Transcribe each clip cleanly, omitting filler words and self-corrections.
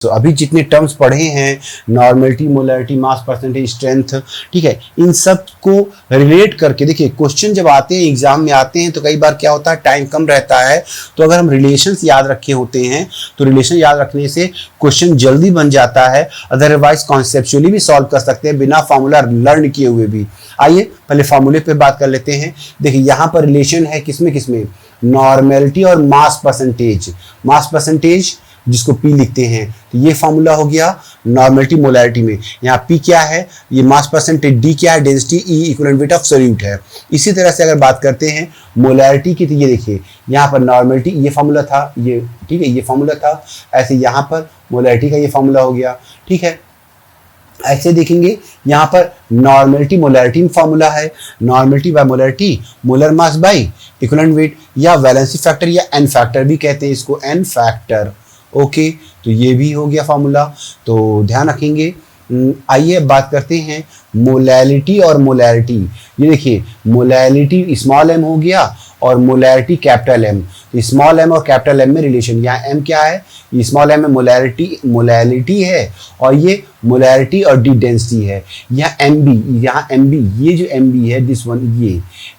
तो अभी जितने टर्म्स पढ़े हैं, normality, molarity, mass percentage, strength, ठीक है, इन सब को रिलेट करके देखिए क्वेश्चन जब आते हैं एग्जाम में आते हैं तो कई बार क्या होता है टाइम कम रहता है, तो अगर हम रिलेशंस याद रखे होते हैं तो रिलेशन याद रखने से क्वेश्चन जल्दी बन जाता है, अदरवाइज कॉन्सेप्चुअली भी सॉल्व कर सकते हैं बिना फॉर्मूला लर्न किए हुए भी। आइए पहले फॉर्मूले पे बात कर लेते हैं। देखिए यहाँ पर रिलेशन है किसमें किसमें, नॉर्मेलिटी और मास परसेंटेज। मास परसेंटेज जिसको P लिखते हैं, तो ये फॉर्मूला हो गया नॉर्मेलिटी मोलैरिटी में। यहाँ P क्या है, ये मास परसेंटेज, D क्या है, density, E equivalent weight of solute है। इसी तरह से अगर बात करते हैं मोलैरिटी की, तो ये देखिए यहाँ पर नॉर्मेलिटी ये फॉर्मूला था, ये ठीक है, ये फॉर्मूला था। ऐसे यहाँ पर मोलैरिटी का ये फॉर्मूला हो गया, ठीक है। ऐसे देखेंगे यहाँ पर नॉर्मेलिटी मोलैरिटी में फॉर्मूला है, normality by molarity, molar mass by equivalent weight, या वैलेंसी फैक्टर या एन फैक्टर भी कहते हैं इसको, एन फैक्टर। ओके, तो ये भी हो गया फॉर्मूला, तो ध्यान रखेंगे। आइए अब बात करते हैं मोलैलिटी और मोलैरिटी। ये देखिए मोलैलिटी स्मॉल m हो गया और मोलैरिटी कैपिटल M। तो स्मॉल m और कैपिटल M में रिलेशन, यहाँ m क्या है, ये स्मॉल m में मोलैलिटी है और ये मोलैरिटी और D डेंसिटी है। यहाँ MB, ये जो MB है दिस वन,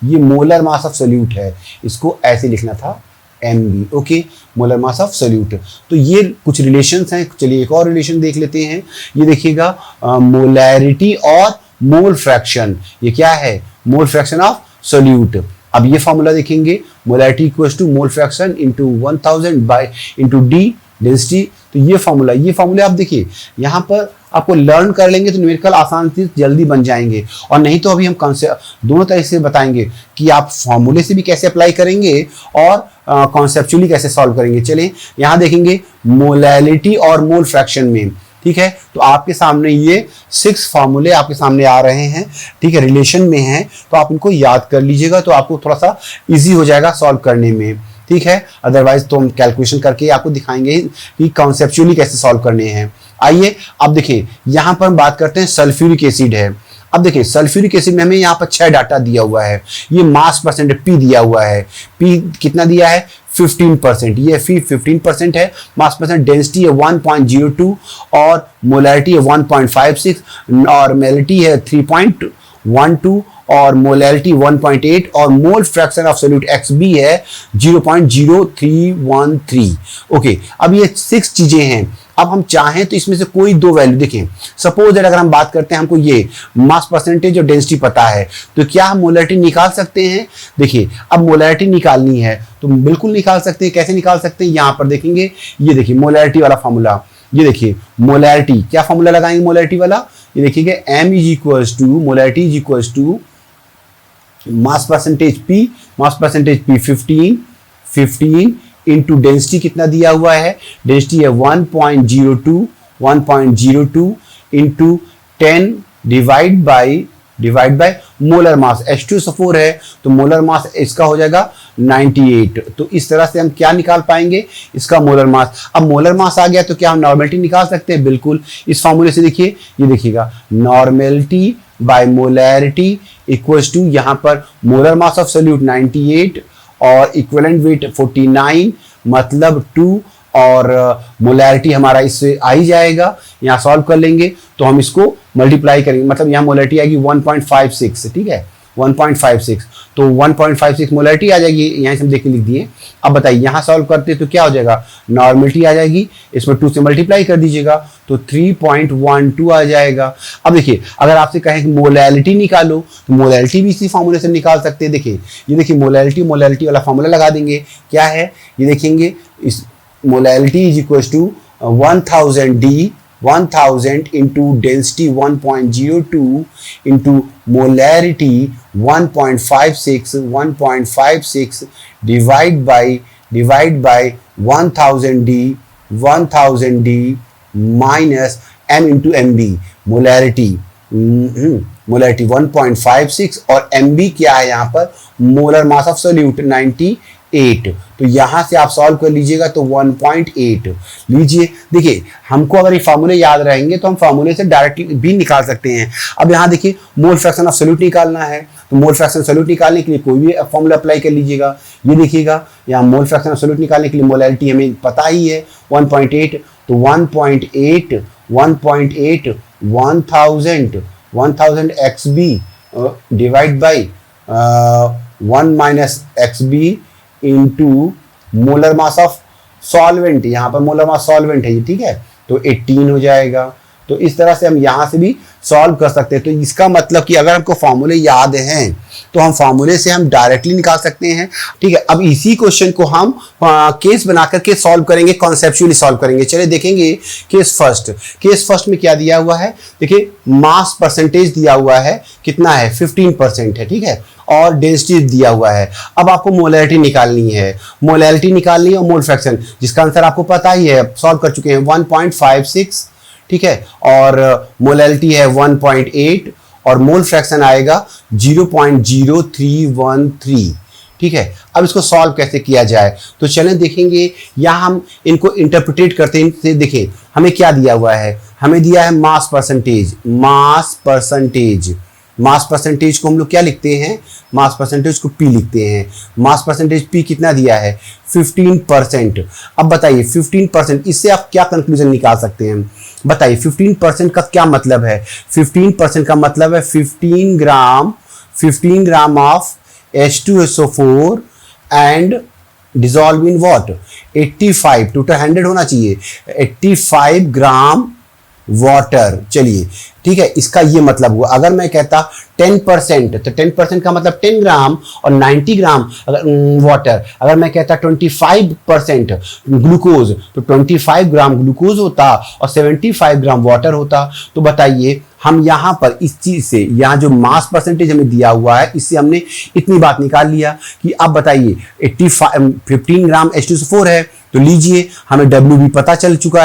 ये मोलर मास ऑफ सॉल्यूट है, इसको ऐसे लिखना था MB। Okay, molar mass of solute. तो ये कुछ रिलेशंस हैं। चलिए एक और रिलेशन देख लेते हैं। ये देखिएगा मोलैरिटी और मोल फ्रैक्शन, ये क्या है, मोल फ्रैक्शन ऑफ सॉल्यूट। अब ये फॉर्मूला देखेंगे, molarity equals to mole fraction into 1000 by into D density. तो ये फॉर्मूला आप देखिए यहाँ पर आपको लर्न कर लेंगे तो न्यूमेरिकल आसान से जल्दी बन जाएंगे, और नहीं तो अभी हम कॉन्सेप्ट दोनों तरह से बताएंगे कि आप फॉर्मूले से भी कैसे अप्लाई करेंगे और कॉन्सेप्चुअली कैसे सॉल्व करेंगे। चलिए यहाँ देखेंगे मोलैलिटी और मोल फ्रैक्शन में, ठीक है। तो आपके सामने ये 6 फार्मूले आपके सामने आ रहे हैं, ठीक है, रिलेशन में हैं, तो आप इनको याद कर लीजिएगा तो आपको थोड़ा सा इजी हो जाएगा सॉल्व करने में, ठीक है। अदरवाइज तो हम कैलकुलेशन करके आपको दिखाएंगे कि कॉन्सेप्चुअली कैसे सॉल्व करने हैं। आइए अब देखिए यहाँ पर हम बात करते हैं सल्फ्यूरिक एसिड है। अब देखिए सल्फ्यूरिक एसिड में हमें यहाँ पर 6 डाटा दिया हुआ है। ये मास परसेंटेज P दिया हुआ है, P कितना दिया है 15%, ये 15% है। मास परसेंट डेंसिटी है 1.02 और मोलैरिटी है 1.56, नॉर्मेलिटी है 3.12 और मोलैरिटी 1.8 और mole fraction of solute XB है 0.0313। ओके, अब ये 6 चीजें हैं। अब हम चाहें तो इसमें से कोई 2 वैल्यू देखें। सपोज अगर हम बात करते हैं, हमको ये मास परसेंटेज और डेंसिटी पता है, तो क्या हम मोलैरिटी निकाल सकते हैं। देखिए अब मोलैरिटी निकालनी है तो बिल्कुल निकाल सकते हैं। कैसे निकाल सकते हैं, यहाँ पर देखेंगे, ये देखिए मोलैरिटी वाला फॉर्मूला, ये देखिए मोलैरिटी, क्या फॉर्मूला लगाएंगे मोलैरिटी वाला, ये देखिएगा M is equals to, molarity is equals to mass percentage P 15 into density कितना दिया हुआ है, डेंसिटी है 1.02 into 10 divide by molar mass, H2SO4 है तो मोलर मास इसका हो जाएगा 98। तो इस तरह से हम क्या निकाल पाएंगे, इसका मोलर मास। अब मोलर मास आ गया तो क्या हम नॉर्मेलिटी निकाल सकते हैं, बिल्कुल। इस फॉर्मूले से देखिए, ये देखिएगा normality by molarity equals to, यहाँ पर मोलर मास ऑफ सॉल्यूट 98 और इक्विवेलेंट वेट 49 मतलब 2 और मोलैरिटी हमारा इससे आ ही जाएगा। यहाँ सॉल्व कर लेंगे तो हम इसको मल्टीप्लाई करेंगे, मतलब यहाँ मोलैरिटी आएगी 1.56, ठीक है 1.56, तो 1.56 मोलैरिटी आ जाएगी। यहाँ से हम देख के लिख दिए। अब बताइए यहाँ सॉल्व करते तो क्या हो जाएगा, नॉर्मेलिटी आ जाएगी, इसमें 2 से मल्टीप्लाई कर दीजिएगा तो 3.12 आ जाएगा। अब देखिए अगर आपसे कहें कि मोलैलिटी निकालो तो मोलैलिटी भी इसी फॉर्मूले से निकाल सकते हैं। देखिए ये देखिए मोलैलिटी वाला फॉर्मूला लगा देंगे, क्या है ये देखेंगे, इस molality is equal to 1000 into density 1.02 into molarity 1.56 divide by 1000 D minus M into MB। Molarity 1.56 और MB क्या है यहाँ पर, मोलर मास ऑफ सॉल्यूट 98। तो यहाँ से आप सॉल्व कर लीजिएगा तो 1.8 लीजिए। देखिए हमको अगर ये फार्मूले याद रहेंगे तो हम फार्मूले से डायरेक्टली भी निकाल सकते हैं। अब यहाँ देखिए मोल फ्रैक्शन ऑफ सॉल्यूट निकालना है, तो मोल फ्रैक्शन सॉल्यूट निकालने के लिए कोई भी फार्मूला अप्लाई कर लीजिएगा। ये देखिएगा यहाँ मोल फ्रैक्शन ऑफ सॉल्यूट निकालने के लिए मोलैरिटी हमें पता ही है 1.8, तो 1.8 1000 XB divide by 1 minus XB into molar mass of solvent, यहाँ पर मोलर मास सॉल्वेंट है ये, ठीक है, तो 18 हो जाएगा। तो इस तरह से हम यहाँ से भी सॉल्व कर सकते हैं। तो इसका मतलब कि अगर हमको फॉर्मूले याद हैं तो हम फॉर्मूले से हम डायरेक्टली निकाल सकते हैं, ठीक है। अब इसी क्वेश्चन को हम केस बना करके सॉल्व करेंगे, कॉन्सेप्चुअली सॉल्व करेंगे। चलिए देखेंगे केस फर्स्ट में क्या दिया हुआ है। देखिए मास परसेंटेज दिया हुआ है, कितना है 15% है, ठीक है, और डेंसिटी दिया हुआ है। अब आपको मोलैरिटी निकालनी है, और मोल फ्रैक्शन, जिसका आंसर आपको पता ही है, सॉल्व कर चुके हैं, 1.56, ठीक है, और मोलैरिटी है 1.8 और मोल फ्रैक्शन आएगा 0.0313, ठीक है। अब इसको सॉल्व कैसे किया जाए तो चलें देखेंगे। यहाँ हम इनको इंटरप्रिटेट करते हैं। देखें हमें क्या दिया हुआ है, हमें दिया है मास परसेंटेज को हम लोग क्या लिखते हैं, मास परसेंटेज को P लिखते हैं। मास परसेंटेज P कितना दिया है 15%। अब बताइए 15%, इससे आप क्या कंक्लूजन निकाल सकते हैं, बताइए 15% का क्या मतलब है। 15% का मतलब है 15 gram of H2SO4 and dissolve in what 85, total 100 होना चाहिए, 85 ग्राम वाटर। चलिए ठीक है, इसका ये मतलब हुआ। अगर मैं कहता 10%, तो 10% का मतलब 10 ग्राम और 90 ग्राम अगर वाटर। अगर मैं कहता 25% ग्लूकोज, तो 25 ग्राम ग्लूकोज होता और 75 ग्राम वाटर होता। तो बताइए हम यहाँ पर इस चीज से, यहाँ जो मास परसेंटेज हमें दिया हुआ है, इससे हमने इतनी बात निकाल लिया कि अब बताइए 15 ग्राम H2SO4 है, तो लीजिए हमें W भी पता चल चुका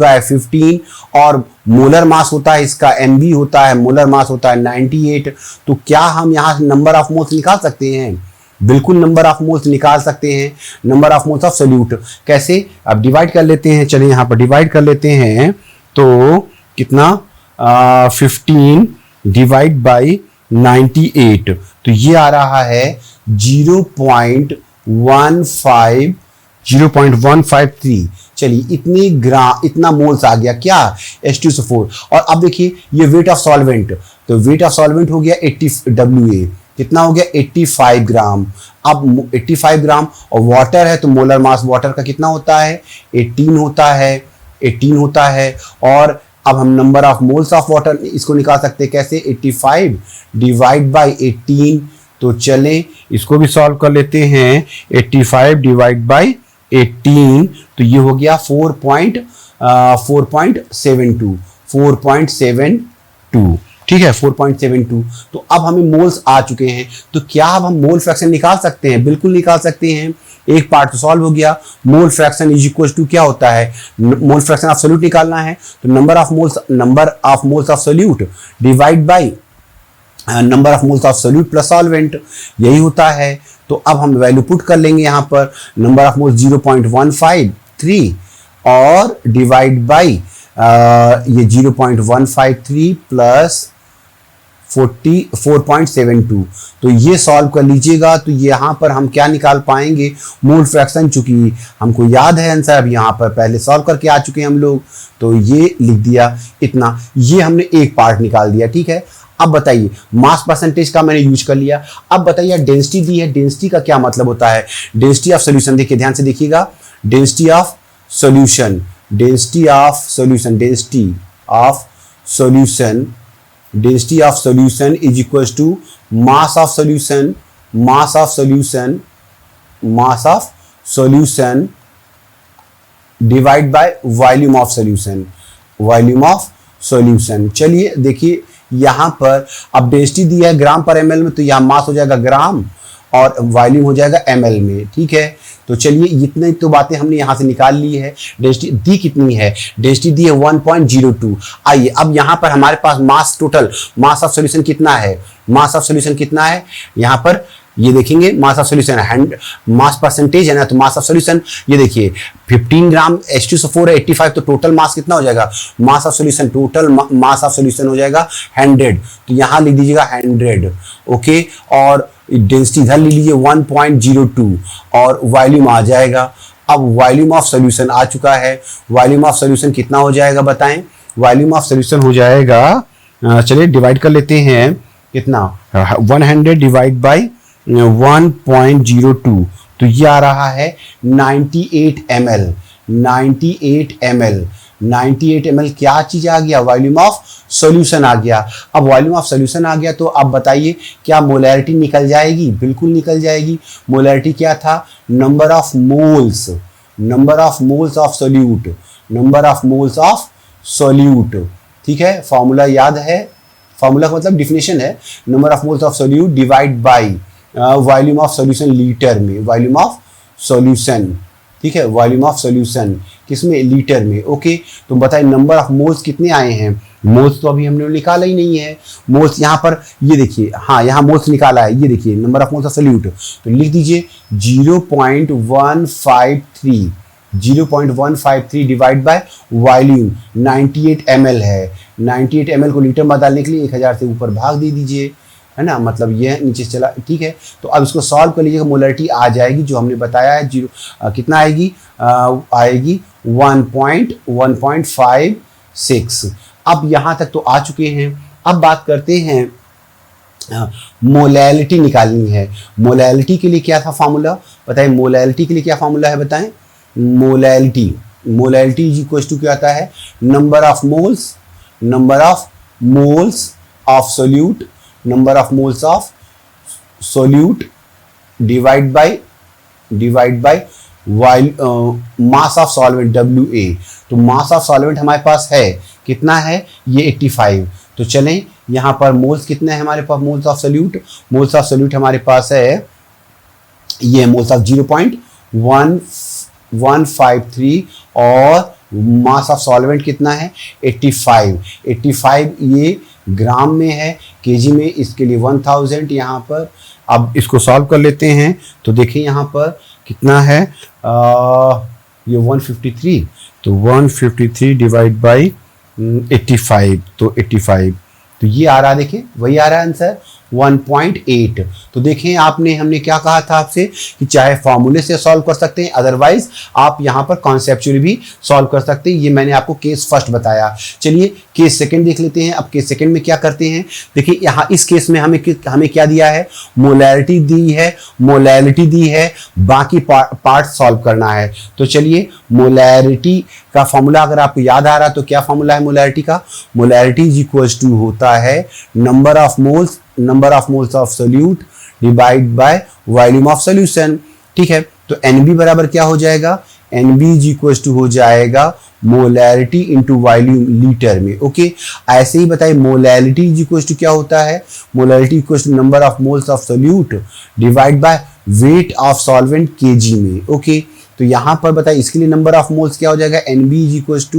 है, 15 और मोलर मास होता है इसका MB होता है, मोलर मास होता है 98। तो क्या हम यहाँ नंबर ऑफ मोल्स निकाल सकते हैं, बिल्कुल नंबर ऑफ मोल्स निकाल सकते हैं, number of moles of solute. कैसे, अब डिवाइड कर लेते हैं, चलिए यहाँ पर डिवाइड कर लेते हैं। तो कितना 15 डिवाइड बाई 98, तो ये आ रहा है 0.153। चलिए इतना मोल्स आ गया क्या H2SO4। और अब देखिए ये वेट ऑफ सॉल्वेंट, तो वेट ऑफ सॉल्वेंट हो गया 80 WA, कितना हो गया 85 ग्राम। अब 85 ग्राम और वाटर है, तो मोलर मास वाटर का कितना होता है 18 होता है। और अब हम number of moles of water इसको निकाल सकते हैं, कैसे 85 डिवाइड बाई 18। तो चलें इसको भी सॉल्व कर लेते हैं, 85 डिवाइड बाई 18, तो ये हो गया 4.72, ठीक है 4.72। तो अब हमें मोल्स आ चुके हैं, तो क्या अब हम मोल फ्रैक्शन निकाल सकते हैं, बिल्कुल निकाल सकते हैं। एक पार्ट तो सॉल्व हो गया। Mole fraction is equal to क्या होता है, मोल फ्रैक्शन ऑफ सोल्यूट निकालना है, तो number of moles of solute divide by number of moles of solute plus solvent, यही होता है। तो अब हम वैल्यू पुट कर लेंगे यहाँ पर, नंबर ऑफ मोल्स 0.153 और डिवाइड बाई ये 0.153 प्लस 4.72। तो ये सॉल्व कर लीजिएगा। तो यहाँ पर हम क्या निकाल पाएंगे, मोल फ्रैक्शन, चूंकि हमको याद है आंसर, अब यहाँ पर पहले सॉल्व करके आ चुके हैं हम लोग, तो ये लिख दिया इतना, ये हमने एक पार्ट निकाल दिया, ठीक है। अब बताइए मास परसेंटेज का मैंने यूज कर लिया। अब बताइए डेंसिटी दी है, डेंसिटी का क्या मतलब होता है, डेंसिटी ऑफ सॉल्यूशन। देखिए ध्यान से देखिएगा, density of solution is equal to mass of solution divide by volume of solution. चलिए देखिए यहाँ पर अब डेंसिटी दी है ग्राम पर ml में, तो यहाँ मास हो जाएगा ग्राम और वॉल्यूम हो जाएगा ml में, ठीक है। तो चलिए इतने तो बातें हमने यहाँ से निकाल ली है। डेंसिटी दी कितनी है, डेंसिटी दी है 1.02। आइए अब यहाँ पर हमारे पास मास ऑफ सॉल्यूशन कितना है, यहाँ पर ये देखेंगे मास ऑफ सॉल्यूशन मास परसेंटेज है ना, तो मास ऑफ सॉल्यूशन ये देखिए 15 ग्राम H2SO4 है 85, तो टोटल मास कितना हो जाएगा, टोटल मास ऑफ सॉल्यूशन हो जाएगा 100। तो यहाँ लिख दीजिएगा 100, ओके। और डेंसिटी इधर ले लीजिए 1.02 और वॉल्यूम आ जाएगा अब वॉल्यूम ऑफ सॉल्यूशन आ चुका है। वॉल्यूम ऑफ सॉल्यूशन कितना हो जाएगा बताएं? वॉल्यूम ऑफ सॉल्यूशन हो जाएगा, चलिए डिवाइड कर लेते हैं, कितना 100 डिवाइड बाई 1.02, तो ये आ रहा है 98 ml। 98 ml 98 ml क्या चीज आ गया? वॉल्यूम ऑफ सॉल्यूशन आ गया। अब वॉल्यूम ऑफ सॉल्यूशन आ गया तो अब बताइए क्या मोलैरिटी निकल जाएगी? बिल्कुल निकल जाएगी। मोलैरिटी क्या था? Number of moles, number of moles of solute, number of moles of solute. ठीक है, फॉर्मूला याद है? फॉर्मूला का मतलब डिफिनेशन है, number of moles of solute divide by volume of solution litre में, वॉल्यूम ऑफ सॉल्यूशन। ठीक है, वॉल्यूम ऑफ सॉल्यूशन किसमें? लीटर में। ओके, तो बताइए नंबर ऑफ मोल्स कितने आए हैं? मोल्स तो अभी हमने निकाला ही नहीं है। मोल्स यहाँ पर ये देखिए, हाँ यहाँ मोल्स निकाला है, ये देखिए number of moles of solute, तो लिख दीजिए 0.153, 0.153 डिवाइड बाय वॉल्यूम 98 ml है। 98 ml को लीटर में डालने के लिए 1000 से ऊपर भाग दे दीजिए, है ना, मतलब ये नीचे चला। ठीक है, तो अब इसको सॉल्व कर लीजिएगा, मोलरिटी आ जाएगी जो हमने बताया है। कितना आएगी? आएगी 1.56। अब यहाँ तक तो आ चुके हैं। अब बात करते हैं, मोलैलिटी निकालनी है। मोलैलिटी के लिए क्या था फॉर्मूला बताएं? मोलैलिटी के लिए क्या फॉर्मूला है बताएं? Molality, molality is equal to क्या आता है? Number of moles, number of moles of solute, number of moles of solute divide by mass of solvent WA। तो मास ऑफ सॉल्वेंट हमारे पास है कितना है? ये 85। तो चलें यहाँ पर मोल्स कितने हैं हमारे पास? Moles of solute, moles of solute हमारे पास है ये मोल्स ऑफ 0.153 और मास ऑफ सॉल्वेंट कितना है? 85। 85 ये ग्राम में है, केजी में इसके लिए 1000 यहाँ पर। अब इसको सॉल्व कर लेते हैं तो देखिए यहाँ पर कितना है, ये 153, तो 153 डिवाइड बाई 85, तो 85, तो ये आ रहा, देखिए वही आ रहा है आंसर 1.8। तो देखें हमने क्या कहा था आपसे कि चाहे फॉर्मूले से सॉल्व कर सकते हैं, अदरवाइज आप यहाँ पर कॉन्सेप्चुअली भी सॉल्व कर सकते हैं। ये मैंने आपको केस फर्स्ट बताया। चलिए केस सेकंड देख लेते हैं। अब केस सेकंड में क्या करते हैं? देखिए यहाँ इस केस में हमें क्या दिया है? मोलैरिटी दी है, मोलैलिटी दी है, बाकी पार्ट सॉल्व करना है। तो चलिए मोलैरिटी का फॉर्मूला अगर आपको याद आ रहा है तो क्या फॉर्मूला है मोलैरिटी का? मोलैरिटी इज इक्वल्स टू होता है number of moles of solute divide by volume of solution. ठीक है, तो NB बराबर क्या हो जाएगा? NB इज इक्वल्स टू हो जाएगा मोलैरिटी इंटू वॉल्यूम लीटर में। ओके, ऐसे ही बताइए मोलैलिटी इज इक्वल्स टू क्या होता है? Molality equals to number of moles of solute divide by weight of solvent KG में। ओके, तो यहाँ पर बताइए इसके लिए नंबर ऑफ मोल्स क्या हो जाएगा? NB is equals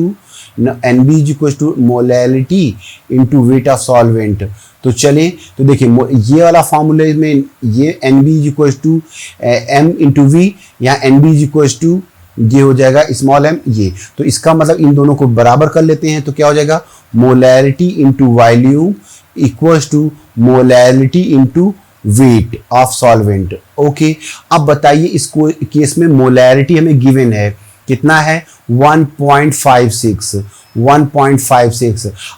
to molality into weight of solvent. तो चलें, तो देखिए ये वाला फॉर्मूले में ये NB is equals to M into V, यहाँ NB इज इक्वल्स टू ये हो जाएगा स्मॉल m ये। तो इसका मतलब इन दोनों को बराबर कर लेते हैं तो क्या हो जाएगा? Molarity into volume equals to molality into weight of solvent. Okay, अब बताइए इसको केस में मोलैरिटी हमें गिवन है कितना है? 1.56।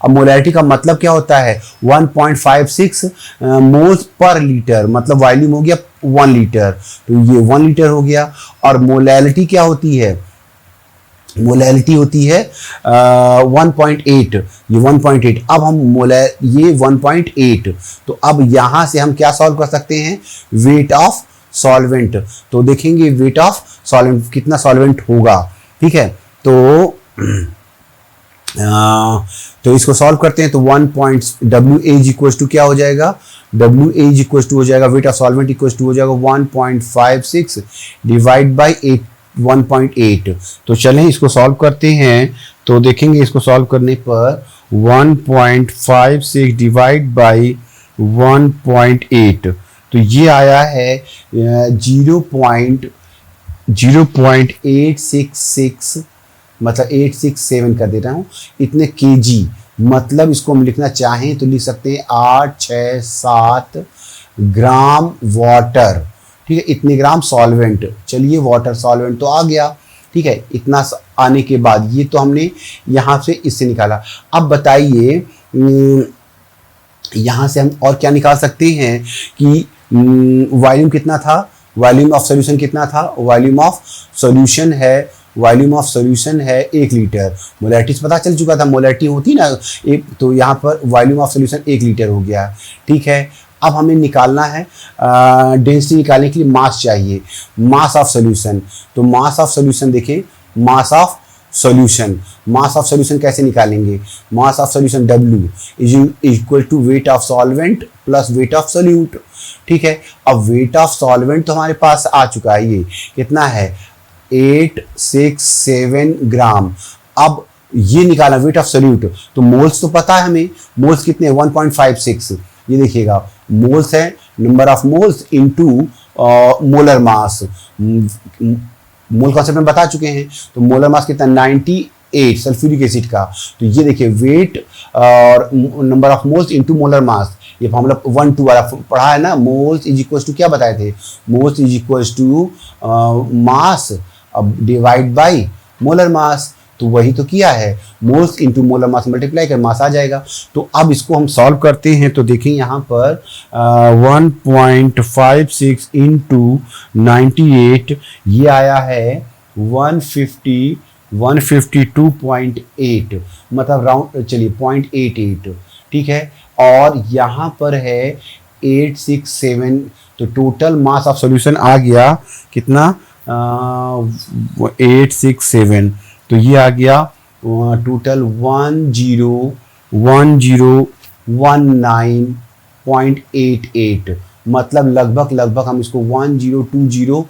अब मोलैरिटी का मतलब क्या होता है? 1.56 मोल्स पर लीटर, मतलब वॉल्यूम हो गया 1 लीटर, तो ये 1 लीटर हो गया। और मोलैलिटी क्या होती है? मोलैलिटी होती है 1.8, ये 1.8। अब हम ये 1.8, तो अब यहाँ से हम क्या सॉल्व कर सकते हैं? Wait of solvent. तो देखेंगे वेट ऑफ सॉल्वेंट कितना सॉल्वेंट होगा। ठीक है, तो इसको सॉल्व करते हैं तो WA इज इक्वल्स टू क्या हो जाएगा? WA इज इक्वल्स टू हो जाएगा weight of solvent equals to हो जाएगा 1.56 डिवाइड बाई 1.8। तो चलें इसको सॉल्व करते हैं तो देखेंगे इसको सॉल्व करने पर 1.56 डिवाइड बाई 1.8, तो ये आया है 0.866, मतलब 867 कर दे रहा हूँ, इतने केजी। मतलब इसको हम लिखना चाहें तो लिख सकते हैं 867 ग्राम वाटर, ठीक है, इतने ग्राम सॉल्वेंट, चलिए वाटर सॉल्वेंट तो आ गया, ठीक है, इतना आने के बाद ये तो हमने यहाँ से इससे निकाला। अब बताइए यहाँ से हम और क्या निकाल सकते हैं कि वॉल्यूम कितना था, वॉल्यूम ऑफ सॉल्यूशन कितना था, वॉल्यूम ऑफ सॉल्यूशन है 1 लीटर। मोलैरिटी पता चल चुका था, मोलैरिटी होती ना एक, तो यहाँ पर वॉल्यूम ऑफ सॉल्यूशन 1 लीटर हो गया, ठीक है। अब हमें निकालना है डेंसिटी निकालने के लिए मास चाहिए, मास ऑफ सॉल्यूशन। तो मास ऑफ सॉल्यूशन देखें, मास ऑफ सॉल्यूशन कैसे निकालेंगे, mass of solution W is equal to weight of solvent plus weight of solute, ठीक है। अब वेट ऑफ सॉल्वेंट तो हमारे पास आ चुका है, ये कितना है 867 ग्राम। अब ये निकाला वेट ऑफ सोल्यूट, तो मोल्स तो पता है हमें, मोल्स कितने 1.56, ये देखिएगा मोल्स है number of moles into molar mass, mole concept में बता चुके हैं। तो मोलर मास कितना 98 सल्फ्यूरिक एसिड का, तो ये देखिए वेट और number of moles into molar mass, ये फॉर्मूला 1-2 वाला पढ़ा है ना, मोल्स इज इक्वल टू क्या बताए थे, moles is equal to mass अब डिवाइड बाय मोलर मास, तो वही तो किया है, moles into molar mass multiply कर मास आ जाएगा। तो अब इसको हम सॉल्व करते हैं, तो देखें यहाँ पर 1.56 इंटू 98 ये आया है 152.8, मतलब राउंड चलिए 0.88, ठीक है। और यहाँ पर है 867, तो टोटल मास ऑफ सॉल्यूशन आ गया कितना 867, तो ये आ गया टोटल 1019.88, मतलब लगभग हम इसको 1020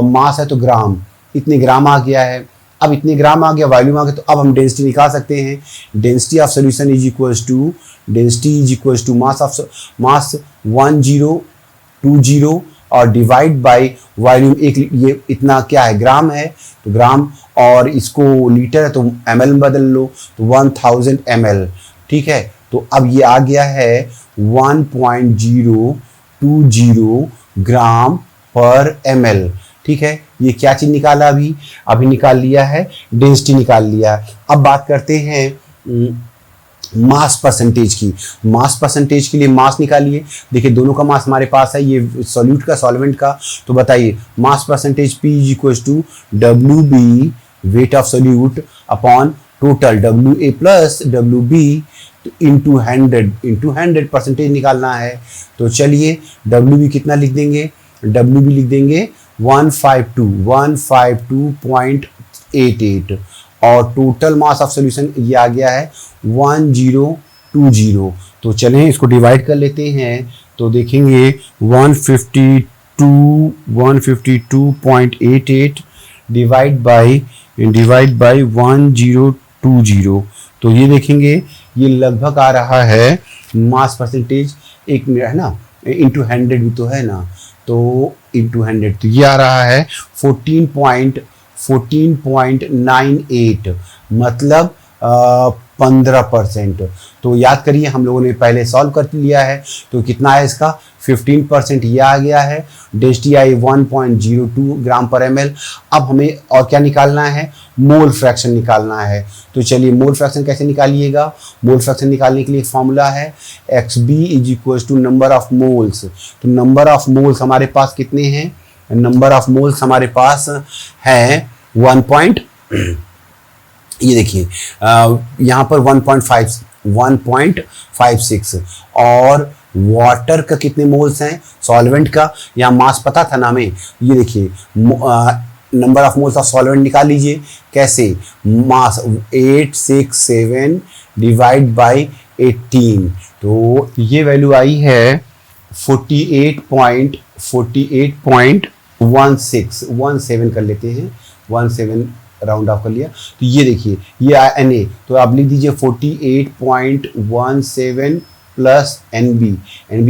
मास है तो ग्राम, इतने ग्राम आ गया है। अब इतने ग्राम आ गया, वॉल्यूम आ गया, तो अब हम डेंसिटी निकाल सकते हैं। Density of solution is equals to mass 1020 और डिवाइड बाय वॉल्यूम, एक ये इतना क्या है ग्राम है, तो ग्राम, और इसको लीटर है तो ml में बदल लो, तो 1000 ml, ठीक है। तो अब ये आ गया है 1.020 ग्राम पर ml, ठीक है। ये क्या चीज निकाला, अभी निकाल लिया है, डेंसिटी निकाल लिया। अब बात करते हैं मास परसेंटेज की। मास परसेंटेज के लिए मास निकालिए, देखिए दोनों का मास हमारे पास है, ये सॉल्यूट का सॉल्वेंट का, तो बताइए mass percentage P is equal to WB weight of solute upon total WA plus WB into 100 percentage निकालना है। तो चलिए WB कितना लिख देंगे, WB लिख देंगे 152.88 और टोटल मास ऑफ सॉल्यूशन ये आ गया है 1020। तो चलें इसको डिवाइड कर लेते हैं, तो देखेंगे 152.88 डिवाइड बाय 1020, तो ये देखेंगे ये लगभग आ रहा है मास परसेंटेज, एक मिनट है ना, इंटू 100 भी तो है ना, तो इंटू 100, तो ये आ रहा है 14.98, मतलब 15%। तो याद करिए हम लोगों ने पहले सॉल्व कर लिया है, तो कितना है इसका 15%, ये आ गया है। डेंसिटी आई 1.02 ग्राम पर ml। अब हमें और क्या निकालना है, मोल फ्रैक्शन निकालना है। तो चलिए मोल फ्रैक्शन कैसे निकालिएगा, मोल फ्रैक्शन निकालने के लिए फॉर्मूला है XB is equal to number of moles. तो नंबर ऑफ मोल्स हमारे पास कितने हैं, नंबर ऑफ मोल्स हमारे पास है 1. ये देखिए यहाँ पर 1.56 और वाटर का कितने मोल्स हैं, सॉल्वेंट का, यहाँ मास पता था ना हमें, ये देखिए number of moles of solvent निकाल लीजिए, कैसे, मास 867 डिवाइड बाय 18, तो ये वैल्यू आई है 48.17 कर लेते हैं, 17 राउंड ऑफ कर लिया। तो ये देखिए ये Na, तो आप लिख दीजिए 48.17 प्लस NB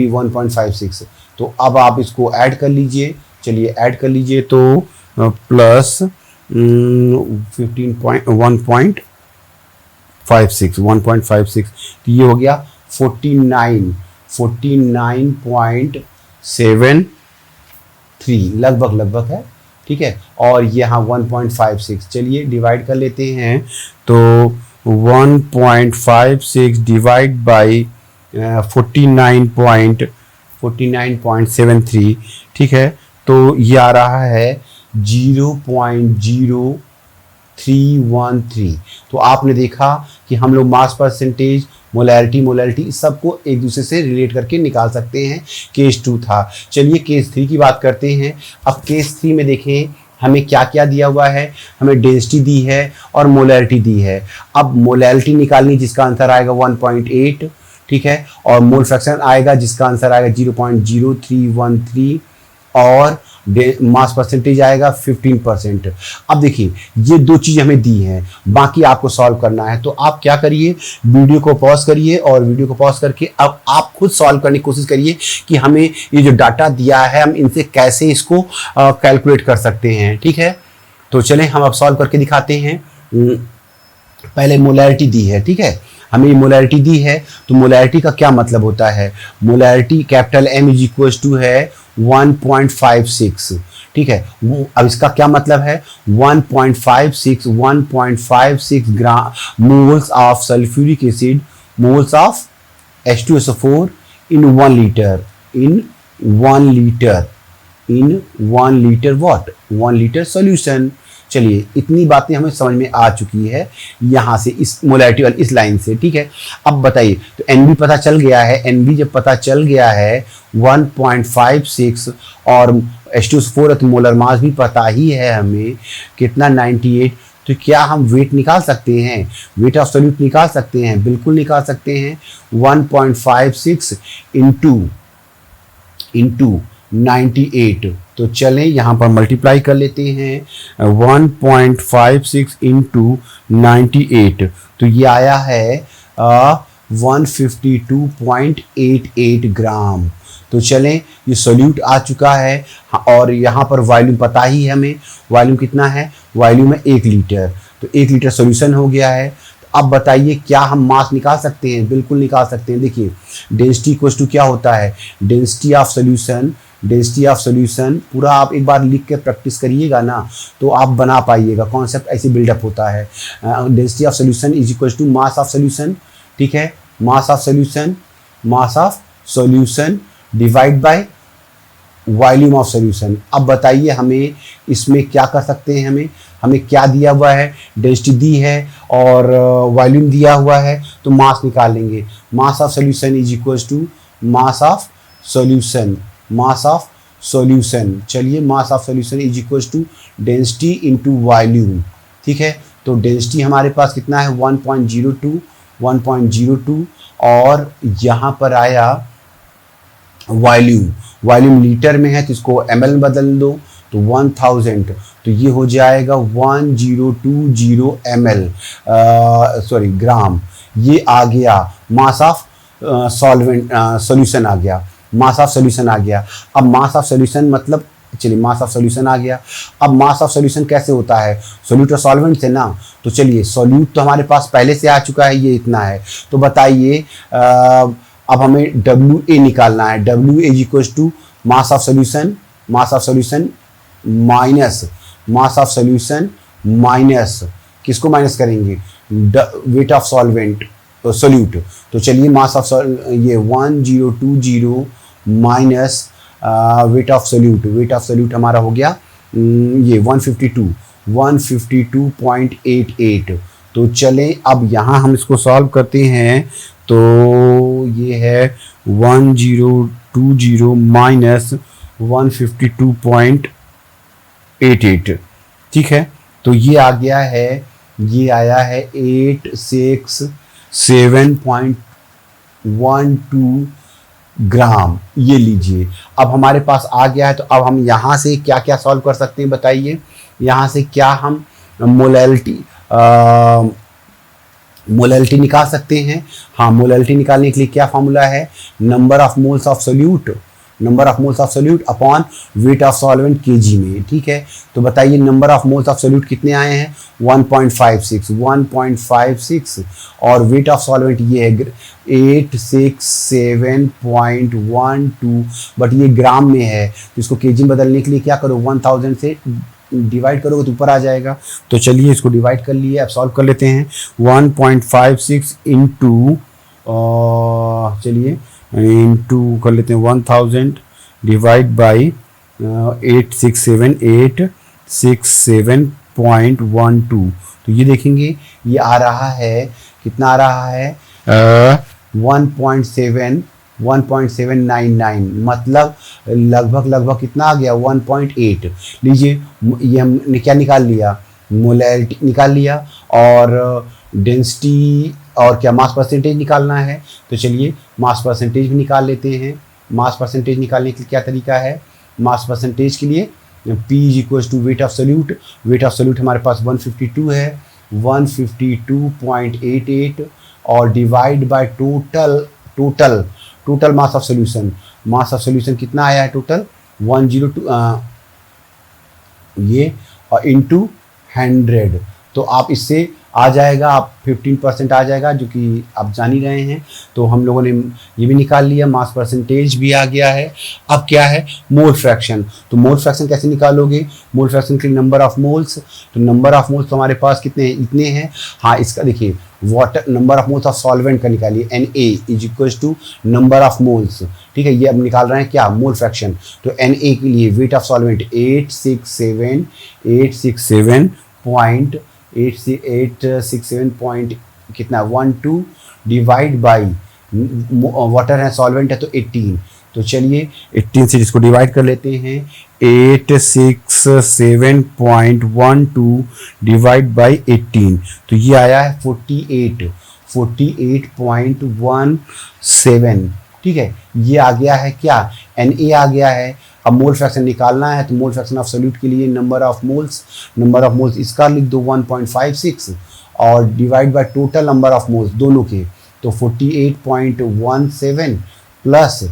1.56। तो अब आप इसको ऐड कर लीजिए, चलिए ऐड कर लीजिए, तो प्लस 1.56, तो ये हो गया 49.7 लगभग लगभग है, ठीक है। और यहाँ 1.56, चलिए डिवाइड कर लेते हैं। तो 1.56 डिवाइड बाई 49.73, ठीक है। तो ये आ रहा है 0.0313। तो आपने देखा कि हम लोग मास परसेंटेज, मोलैरिटी सबको एक दूसरे से रिलेट करके निकाल सकते हैं। केस 2 था। चलिए केस 3 की बात करते हैं। अब केस 3 में देखें हमें क्या क्या दिया हुआ है। हमें डेंसिटी दी है और मोलैरिटी दी है। अब मोलैरिटी निकालनी, जिसका आंसर आएगा 1.8, ठीक है। और मोल फ्रैक्शन आएगा जिसका आंसर आएगा 0.0313 और मास परसेंटेज आएगा 15%। अब देखिए ये दो चीज़ हमें दी हैं, बाकी आपको सॉल्व करना है। तो आप क्या करिए, वीडियो को पॉज करिए और वीडियो को पॉज करके अब आप खुद सॉल्व करने की कोशिश करिए कि हमें ये जो डाटा दिया है हम इनसे कैसे इसको कैलकुलेट कर सकते हैं, ठीक है। तो चलें हम अब सॉल्व करके दिखाते हैं। पहले मोलैरिटी दी है, ठीक है। हमें मोलैरिटी दी है तो मोलैरिटी का क्या मतलब होता है। Molarity capital M is equal to है 1.56, ठीक है। अब इसका क्या मतलब है, 1.56 gram moles of sulphuric acid, moles of H2SO4 in 1 litre, in 1 litre what, 1 litre solution. चलिए इतनी बातें हमें समझ में आ चुकी है यहाँ से, इस मोलैरिटी वाली इस लाइन से, ठीक है। अब बताइए, तो NB पता चल गया है। NB जब पता चल गया है 1.56 और H2SO4 तो मोलर मास भी पता ही है हमें कितना 98, तो क्या हम वेट निकाल सकते हैं, वेट ऑफ सॉल्यूट निकाल सकते हैं, बिल्कुल निकाल सकते हैं। 1.56 इंटू 98, तो चलें यहाँ पर मल्टीप्लाई कर लेते हैं। 1.56 इंटू 98, तो ये आया है 152.88 ग्राम। तो चलें ये सोल्यूट आ चुका है और यहाँ पर वॉल्यूम पता ही है हमें, वॉल्यूम कितना है, वॉल्यूम है 1 लीटर, तो 1 लीटर सोल्यूशन हो गया है। अब बताइए क्या हम मास निकाल सकते हैं, बिल्कुल निकाल सकते हैं। देखिए डेंसिटी इक्वल टू क्या होता है, डेंसिटी ऑफ सोल्यूशन पूरा आप एक बार लिख के प्रैक्टिस करिएगा ना तो आप बना पाइएगा, कॉन्सेप्ट ऐसे बिल्डअप होता है। Density of solution is equal to mass of solution, ठीक है। Mass of solution divide by volume of solution. अब बताइए हमें इसमें क्या कर सकते हैं, हमें क्या दिया हुआ है, डेंसिटी दी है और वॉल्यूम दिया हुआ है, तो मास निकाल लेंगे। Mass of solution is equal to mass of solution. चलिए mass of solution is equal to density into volume, ठीक है। तो डेंसिटी हमारे पास कितना है 1.02 और यहाँ पर आया वॉल्यूम लीटर में है तो इसको ml में बदल दो तो 1000, तो ये हो जाएगा 1020 ml ग्राम। ये आ गया मास ऑफ सॉल्यूशन आ गया, मास ऑफ सोल्यूशन आ गया। अब मास ऑफ सोल्यूशन मतलब, चलिए मास ऑफ सोल्यूशन आ गया। अब मास ऑफ सोल्यूशन कैसे होता है, सोल्यूट और सॉल्वेंट से ना, तो चलिए सोल्यूट तो हमारे पास पहले से आ चुका है, ये इतना है। तो बताइए अब हमें WA निकालना है। WA is equal to mass of solution minus किसको माइनस करेंगे, वेट ऑफ सोल्यूट। तो चलिए मास ऑफ ये 1020 माइनस वेट ऑफ सोल्यूट हमारा हो गया ये 152.88। तो चलें अब यहाँ हम इसको सॉल्व करते हैं। तो ये है 1020 माइनस 152.88, ठीक है। तो ये आ गया है, ये आया है 867.12 ग्राम। ये लीजिए अब हमारे पास आ गया है। तो अब हम यहाँ से क्या क्या सॉल्व कर सकते हैं बताइए। यहाँ से क्या हम मोलैरिटी निकाल सकते हैं। हाँ, मोलैरिटी निकालने के लिए क्या फॉर्मूला है, number of moles of solute number of moles of solute upon weight of solvent KG में, ठीक है। तो बताइए number of moles of solute कितने आए हैं, 1.56 और वेट ऑफ सॉल्वेंट ये है 867.12, बट ये ग्राम में है तो इसको केजी में बदलने के लिए क्या करो, 1000 से डिवाइड करोगे तो ऊपर आ जाएगा। तो चलिए इसको डिवाइड कर लिए, अब सॉल्व कर लेते हैं। 1.56 इंटू चलिए इंटू कर लेते हैं 1000 डिवाइड बाई 867.12। तो ये देखेंगे ये आ रहा है कितना आ रहा है 1.799, मतलब लगभग कितना आ गया 1.8। लीजिए ये हमने क्या निकाल लिया, मोलैरिटी निकाल लिया और डेंसिटी और क्या मास परसेंटेज निकालना है। तो चलिए मास परसेंटेज भी निकाल लेते हैं। मास परसेंटेज निकालने के लिए क्या तरीका है, मास परसेंटेज के लिए P is equal to weight of solute. Weight of solute हमारे पास 152 है, 152.88 और divide by total mass of solution. Mass of solution कितना आया है टोटल 102 ये और इंटू 100। तो आप इससे आ जाएगा, आप 15% आ जाएगा जो कि आप जान ही रहे हैं। तो हम लोगों ने ये भी निकाल लिया, मास परसेंटेज भी आ गया है। अब क्या है मोल फ्रैक्शन। तो मोल फ्रैक्शन कैसे निकालोगे, मोल फ्रैक्शन के लिए नंबर ऑफ मोल्स। तो नंबर ऑफ मोल्स तो हमारे पास कितने हैं, इतने हैं। हाँ इसका देखिए water number of moles of solvent का निकालिए, Na is equal to number of moles, ठीक है। ये अब निकाल रहे हैं क्या मोल फ्रैक्शन। तो Na के लिए वेट ऑफ सॉल्वेंट 867 पॉइंट कितना 12 डिवाइड बाई वाटर है सॉल्वेंट है तो 18। तो चलिए 18 से इसको डिवाइड कर लेते हैं, 867.12 डिवाइड बाई 18। तो ये आया है 48.17, ठीक है। ये आ गया है क्या Na आ गया है। अब मोल फ्रैक्शन निकालना है तो मोल फ्रैक्शन ऑफ सोल्यूट के लिए नंबर ऑफ मोल्स इसका लिख दो 1.56 और divide by total number of moles दोनों के। तो 48.17 प्लस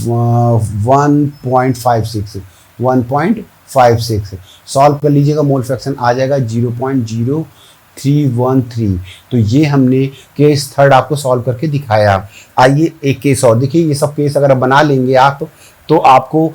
1.56 सॉल्व कर लीजिएगा, मोल फ्रैक्शन आ जाएगा 0.0313। तो ये हमने केस थर्ड आपको सॉल्व करके दिखाया। आइए एक केस और देखिए, ये सब केस अगर बना लेंगे आप तो आपको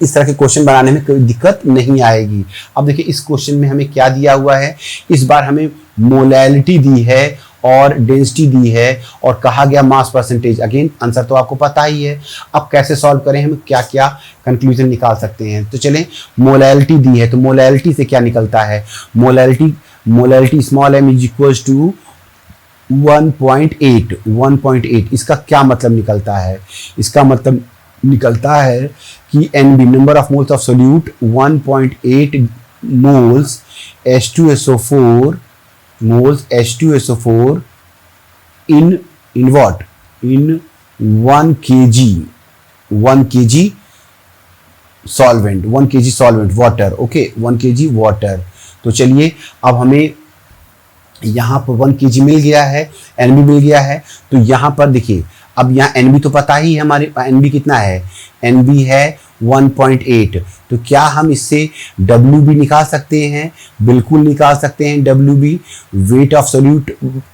इस तरह के क्वेश्चन बनाने में कोई दिक्कत नहीं आएगी। अब देखिए इस क्वेश्चन में हमें क्या दिया हुआ है, इस बार हमें मोलैलिटी दी है और डेंसिटी दी है और कहा गया मास परसेंटेज। अगेन आंसर तो आपको पता ही है। अब कैसे सॉल्व करें, हम क्या क्या कंक्लूजन निकाल सकते हैं। तो चलें, मोलैलिटी दी है तो मोलैलिटी से क्या निकलता है, molality small m is equal to 1.8। इसका क्या मतलब निकलता है, इसका मतलब निकलता है कि NB number of moles of solute 1.8 moles H2SO4 in what, in 1 kg solvent, 1 kg solvent water, okay 1 kg water. तो चलिए अब हमें यहाँ पर 1 kg मिल गया है, NB मिल गया है। तो यहाँ पर देखिए अब यहाँ NB तो पता ही है, हमारे NB कितना है, NB है 1.8। तो क्या हम इससे WB निकाल सकते हैं, बिल्कुल निकाल सकते हैं। WB weight of solute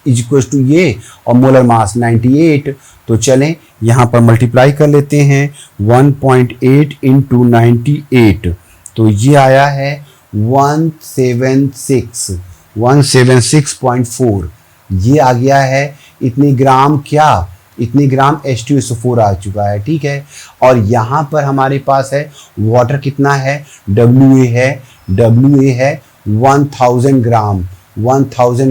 is equal to ये और मोलर मास 98। तो चलें यहाँ पर मल्टीप्लाई कर लेते हैं 1.8 इंटू 98। तो ये आया है 176.4। ये आ गया है इतने ग्राम, क्या इतने ग्राम H2SO4 आ चुका है, ठीक है। और यहाँ पर हमारे पास है वाटर कितना है, WA है 1000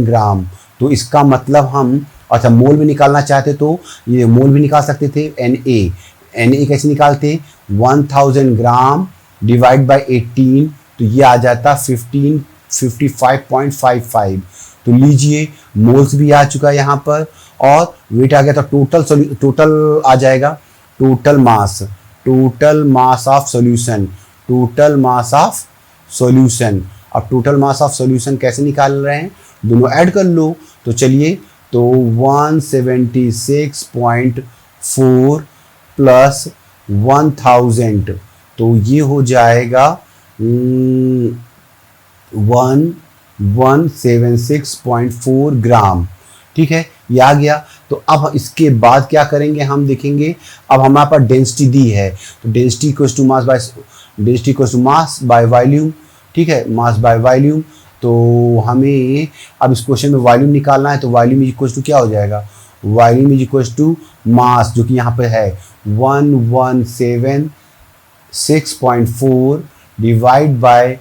ग्राम। तो इसका मतलब हम अच्छा मोल भी निकालना चाहते तो ये मोल भी निकाल सकते थे। Na कैसे निकालते, 1000 ग्राम डिवाइड बाय 18। तो ये आ जाता 55.55। तो लीजिए मोल्स भी आ चुका है यहाँ पर और वेट आ गया। तो टोटल आ जाएगा, टोटल मास ऑफ सॉल्यूशन। अब टोटल मास ऑफ सॉल्यूशन कैसे निकाल रहे हैं, दोनों ऐड कर लो। तो चलिए तो 176.4 प्लस 1000, तो ये हो जाएगा 1176.4 ग्राम। ठीक है, ये आ गया। तो अब इसके बाद क्या करेंगे हम देखेंगे, अब हमारे पास डेंसिटी दी है, तो density equals to mass by volume. ठीक है, मास बाय वॉल्यूम। तो हमें अब इस क्वेश्चन में वॉल्यूम निकालना है, तो वॉल्यूम इज इक्वल्स टू क्या हो जाएगा, volume is equals to mass, जो कि यहाँ पे है 1176.4 डिवाइड बाय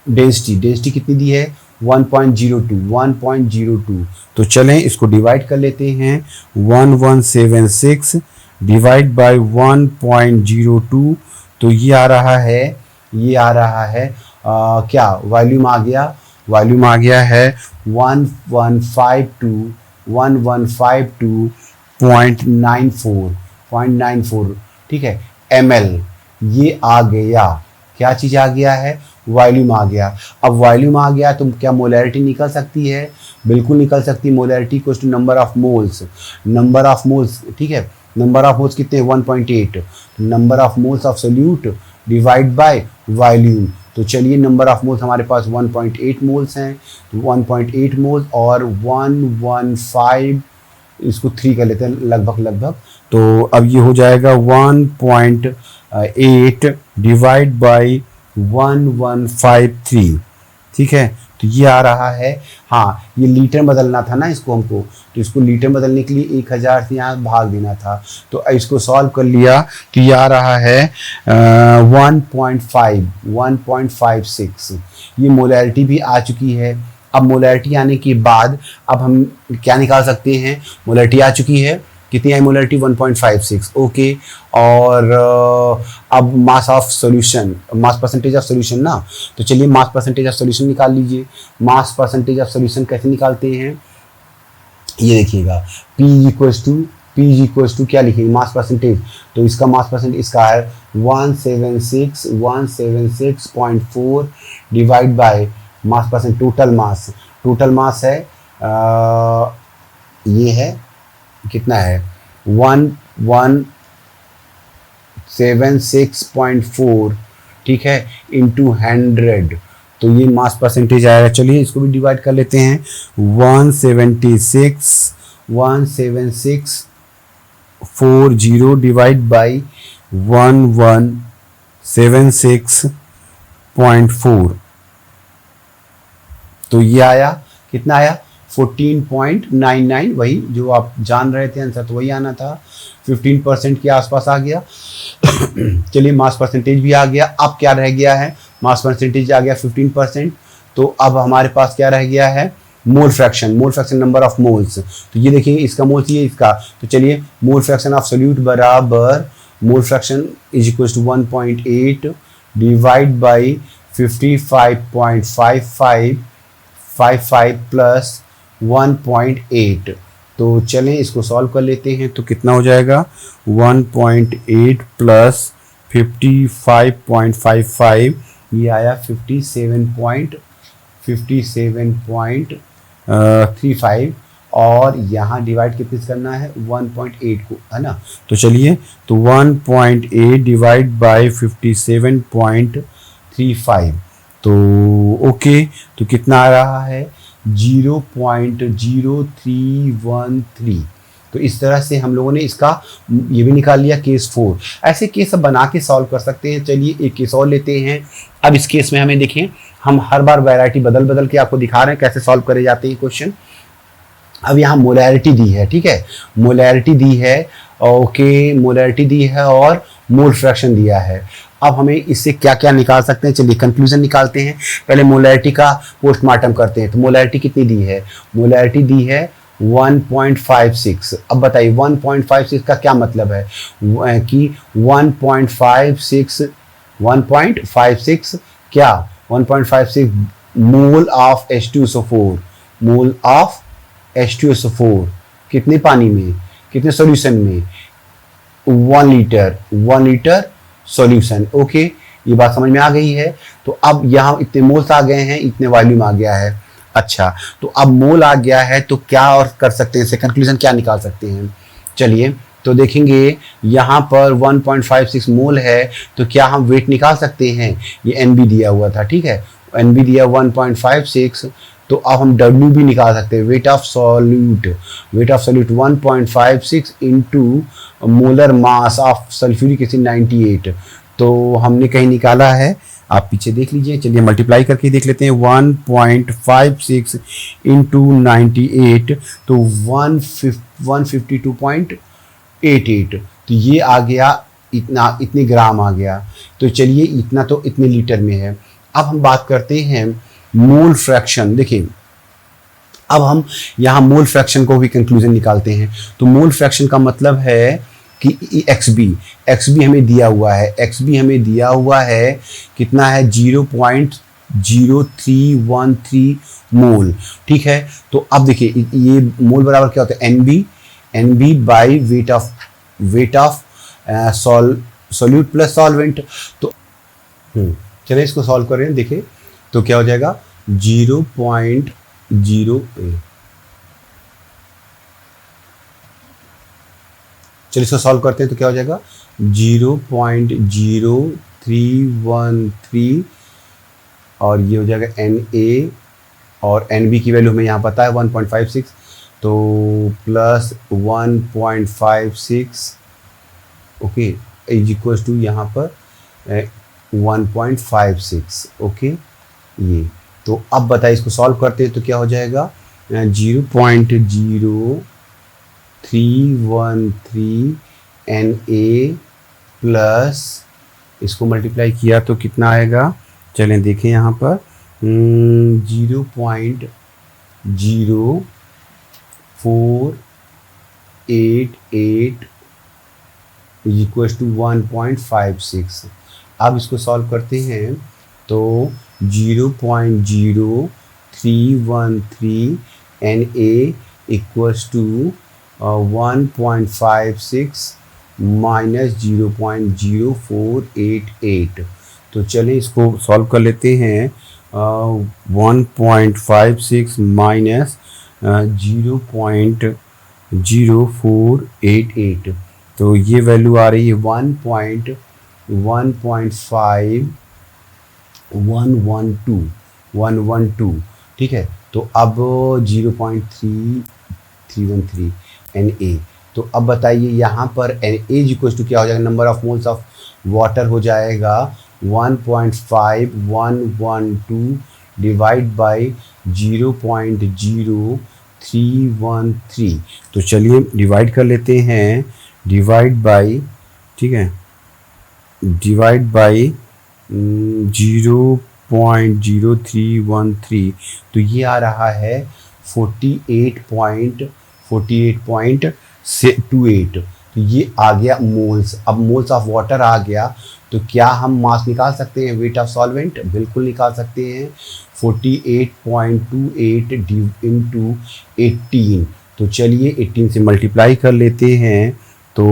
डेंसिटी कितनी दी है 1.02। तो चलें इसको डिवाइड कर लेते हैं। 1176 डिवाइड बाय 1.02, तो ये आ रहा है क्या वॉल्यूम आ गया है 1152.94। ठीक है, ml ये आ गया, क्या चीज़ आ गया है, वॉल्यूम आ गया। अब वॉल्यूम आ गया तो क्या मोलैरिटी निकल सकती है, बिल्कुल निकल सकती है। Molarity equals to number of moles. ठीक है, नंबर ऑफ मोल्स कितने 1.8, number of moles of solute divide by volume. तो चलिए नंबर ऑफ मोल्स हमारे पास 1.8 मोल्स हैं, तो 1.8 मोल्स और 115, इसको 3 कर लेते हैं लगभग। तो अब ये हो जाएगा 1.8 डिवाइड बाई 1153। ठीक है, तो ये आ रहा है, हाँ ये लीटर बदलना था ना इसको हमको, तो इसको लीटर बदलने के लिए 1000 से यहाँ भाग देना था। तो इसको सॉल्व कर लिया तो ये आ रहा है 1.56। ये मोलैरिटी भी आ चुकी है। अब मोलैरिटी आने के बाद अब हम क्या निकाल सकते हैं, मोलैरिटी आ चुकी है, कितनी आई मोलैरिटी 1.56। ओके, और अब मास of solution, mass percentage of solution ना, तो चलिए मास परसेंटेज ऑफ सॉल्यूशन निकाल लीजिए। मास परसेंटेज ऑफ सॉल्यूशन कैसे निकालते हैं, ये देखिएगा, P इक्वल्स टू क्या लिखेंगे, मास परसेंटेज। तो इसका मास परसेंटेज इसका है 176.4 divide by mass percent, total mass है ये है कितना है 1176.4। ठीक है, इंटू 100, तो ये मास परसेंटेज आएगा। चलिए इसको भी डिवाइड कर लेते हैं। 176.40 डिवाइड बाई 1176.4, तो ये आया कितना आया 14.99, वही जो आप जान रहे थे आंसर, तो वही आना था। 15% के आसपास आ गया। चलिए मास परसेंटेज भी आ गया। अब क्या रह गया है, मास परसेंटेज आ गया 15%, तो अब हमारे पास क्या रह गया है, mole fraction number of moles. तो ये देखिए इसका मोल्स ये इसका, तो चलिए मोल फ्रैक्शन ऑफ सोल्यूट बराबर mole fraction is equal to 1.8 divide by 55.55 plus 1.8। तो चलें इसको सॉल्व कर लेते हैं। तो कितना हो जाएगा 1.8 प्लस 55.55, ये आया 57.35, और यहाँ डिवाइड कितने से करना है 1.8 को, है ना। तो चलिए, तो 1.8 डिवाइड बाई 57.35, तो ओके, तो कितना आ रहा है 0.0313। तो इस तरह से हम लोगों ने इसका ये भी निकाल लिया केस 4। ऐसे केस सब बना के सॉल्व कर सकते हैं। चलिए एक केस और लेते हैं। अब इस केस में हमें देखें, हम हर बार वैरायटी बदल के आपको दिखा रहे हैं कैसे सॉल्व करे जाते हैं क्वेश्चन। अब यहाँ मोलैरिटी दी है, ठीक है, मोलैरिटी दी है, ओके, मोलैरिटी दी है और मोल फ्रैक्शन दिया है। अब हमें इससे क्या क्या निकाल सकते हैं, चलिए कंक्लूजन निकालते हैं। पहले मोलैरिटी का पोस्टमार्टम करते हैं। तो मोलैरिटी कितनी दी है, मोलैरिटी दी है 1.56। अब बताइए 1.56 का क्या मतलब है कि 1.56 क्या 1.56 mole of H2SO4, mole of H2SO4 कितने पानी में, कितने सॉल्यूशन में, 1 लीटर सॉल्यूशन। ओके, ये बात समझ में आ गई है। तो अब यहाँ इतने मोल्स आ गए हैं, इतने वॉल्यूम आ गया है। अच्छा, तो अब मोल आ गया है तो क्या और कर सकते हैं, इससे कंक्लूजन क्या निकाल सकते हैं। चलिए, तो देखेंगे यहाँ पर 1.56 मोल है, तो क्या हम वेट निकाल सकते हैं? ये एन बी दिया हुआ था, ठीक है, एन बी दिया 1.56, तो अब हम डब्ल्यू भी निकाल सकते हैं, wait of solute 1.56 into molar mass of sulphuric acid 98, तो हमने कहीं निकाला है, आप पीछे देख लीजिए। चलिए मल्टीप्लाई करके देख लेते हैं, 1.56 इंटू 98, तो 152.88, तो ये आ गया इतना, इतने ग्राम आ गया। तो चलिए इतना तो इतने लीटर में है। अब हम बात करते हैं मोल फ्रैक्शन। देखिए अब हम यहाँ मोल फ्रैक्शन को भी कंक्लूजन निकालते हैं। तो मोल फ्रैक्शन का मतलब है कि एक्स बी हमें दिया हुआ है, एक्स बी हमें दिया हुआ है कितना है, 0.0313 मोल, ठीक है। तो अब देखिए ये मोल बराबर क्या होता है, N B by weight of solute plus solvent. तो चलिए इसको सॉल्व करें, देखिए तो क्या हो जाएगा 0.08, चलिए इसको सॉल्व करते हैं, तो क्या हो जाएगा 0.0313, और ये हो जाएगा Na, और Nb की वैल्यू हमें यहाँ पता है 1.56, तो plus 1.56, okay, is equal to यहाँ पर 1.56, ओके। ये तो अब बताइए इसको सॉल्व करते हैं, तो क्या हो जाएगा 0.0313 Na प्लस इसको मल्टीप्लाई किया तो कितना आएगा, चलें देखें यहाँ पर 0.0488 इक्वल टू 1.56। अब इसको सॉल्व करते हैं, तो 0.0313 Na इक्वल्स टू 1.56 माइनस 0.0488। तो चलें इसको सॉल्व कर लेते हैं, 1.56 माइनस 0.0488, तो ये वैल्यू आ रही है 1.112, ठीक है। तो अब 0.3313 Na, तो अब बताइए यहाँ पर Na इक्वल टू क्या हो जाएगा, number of moles of water हो जाएगा 1.5112 डिवाइड बाई 0.0313। तो चलिए डिवाइड कर लेते हैं, डिवाइड बाई, ठीक है, डिवाइड बाई 0.0313, तो ये आ रहा है 48.28, तो ये आ गया मोल्स। अब मोल्स ऑफ वाटर आ गया, तो क्या हम मास निकाल सकते हैं, वेट ऑफ सॉल्वेंट? बिल्कुल निकाल सकते हैं, 48.28 इंटू 18, तो चलिए 18 से मल्टीप्लाई कर लेते हैं, तो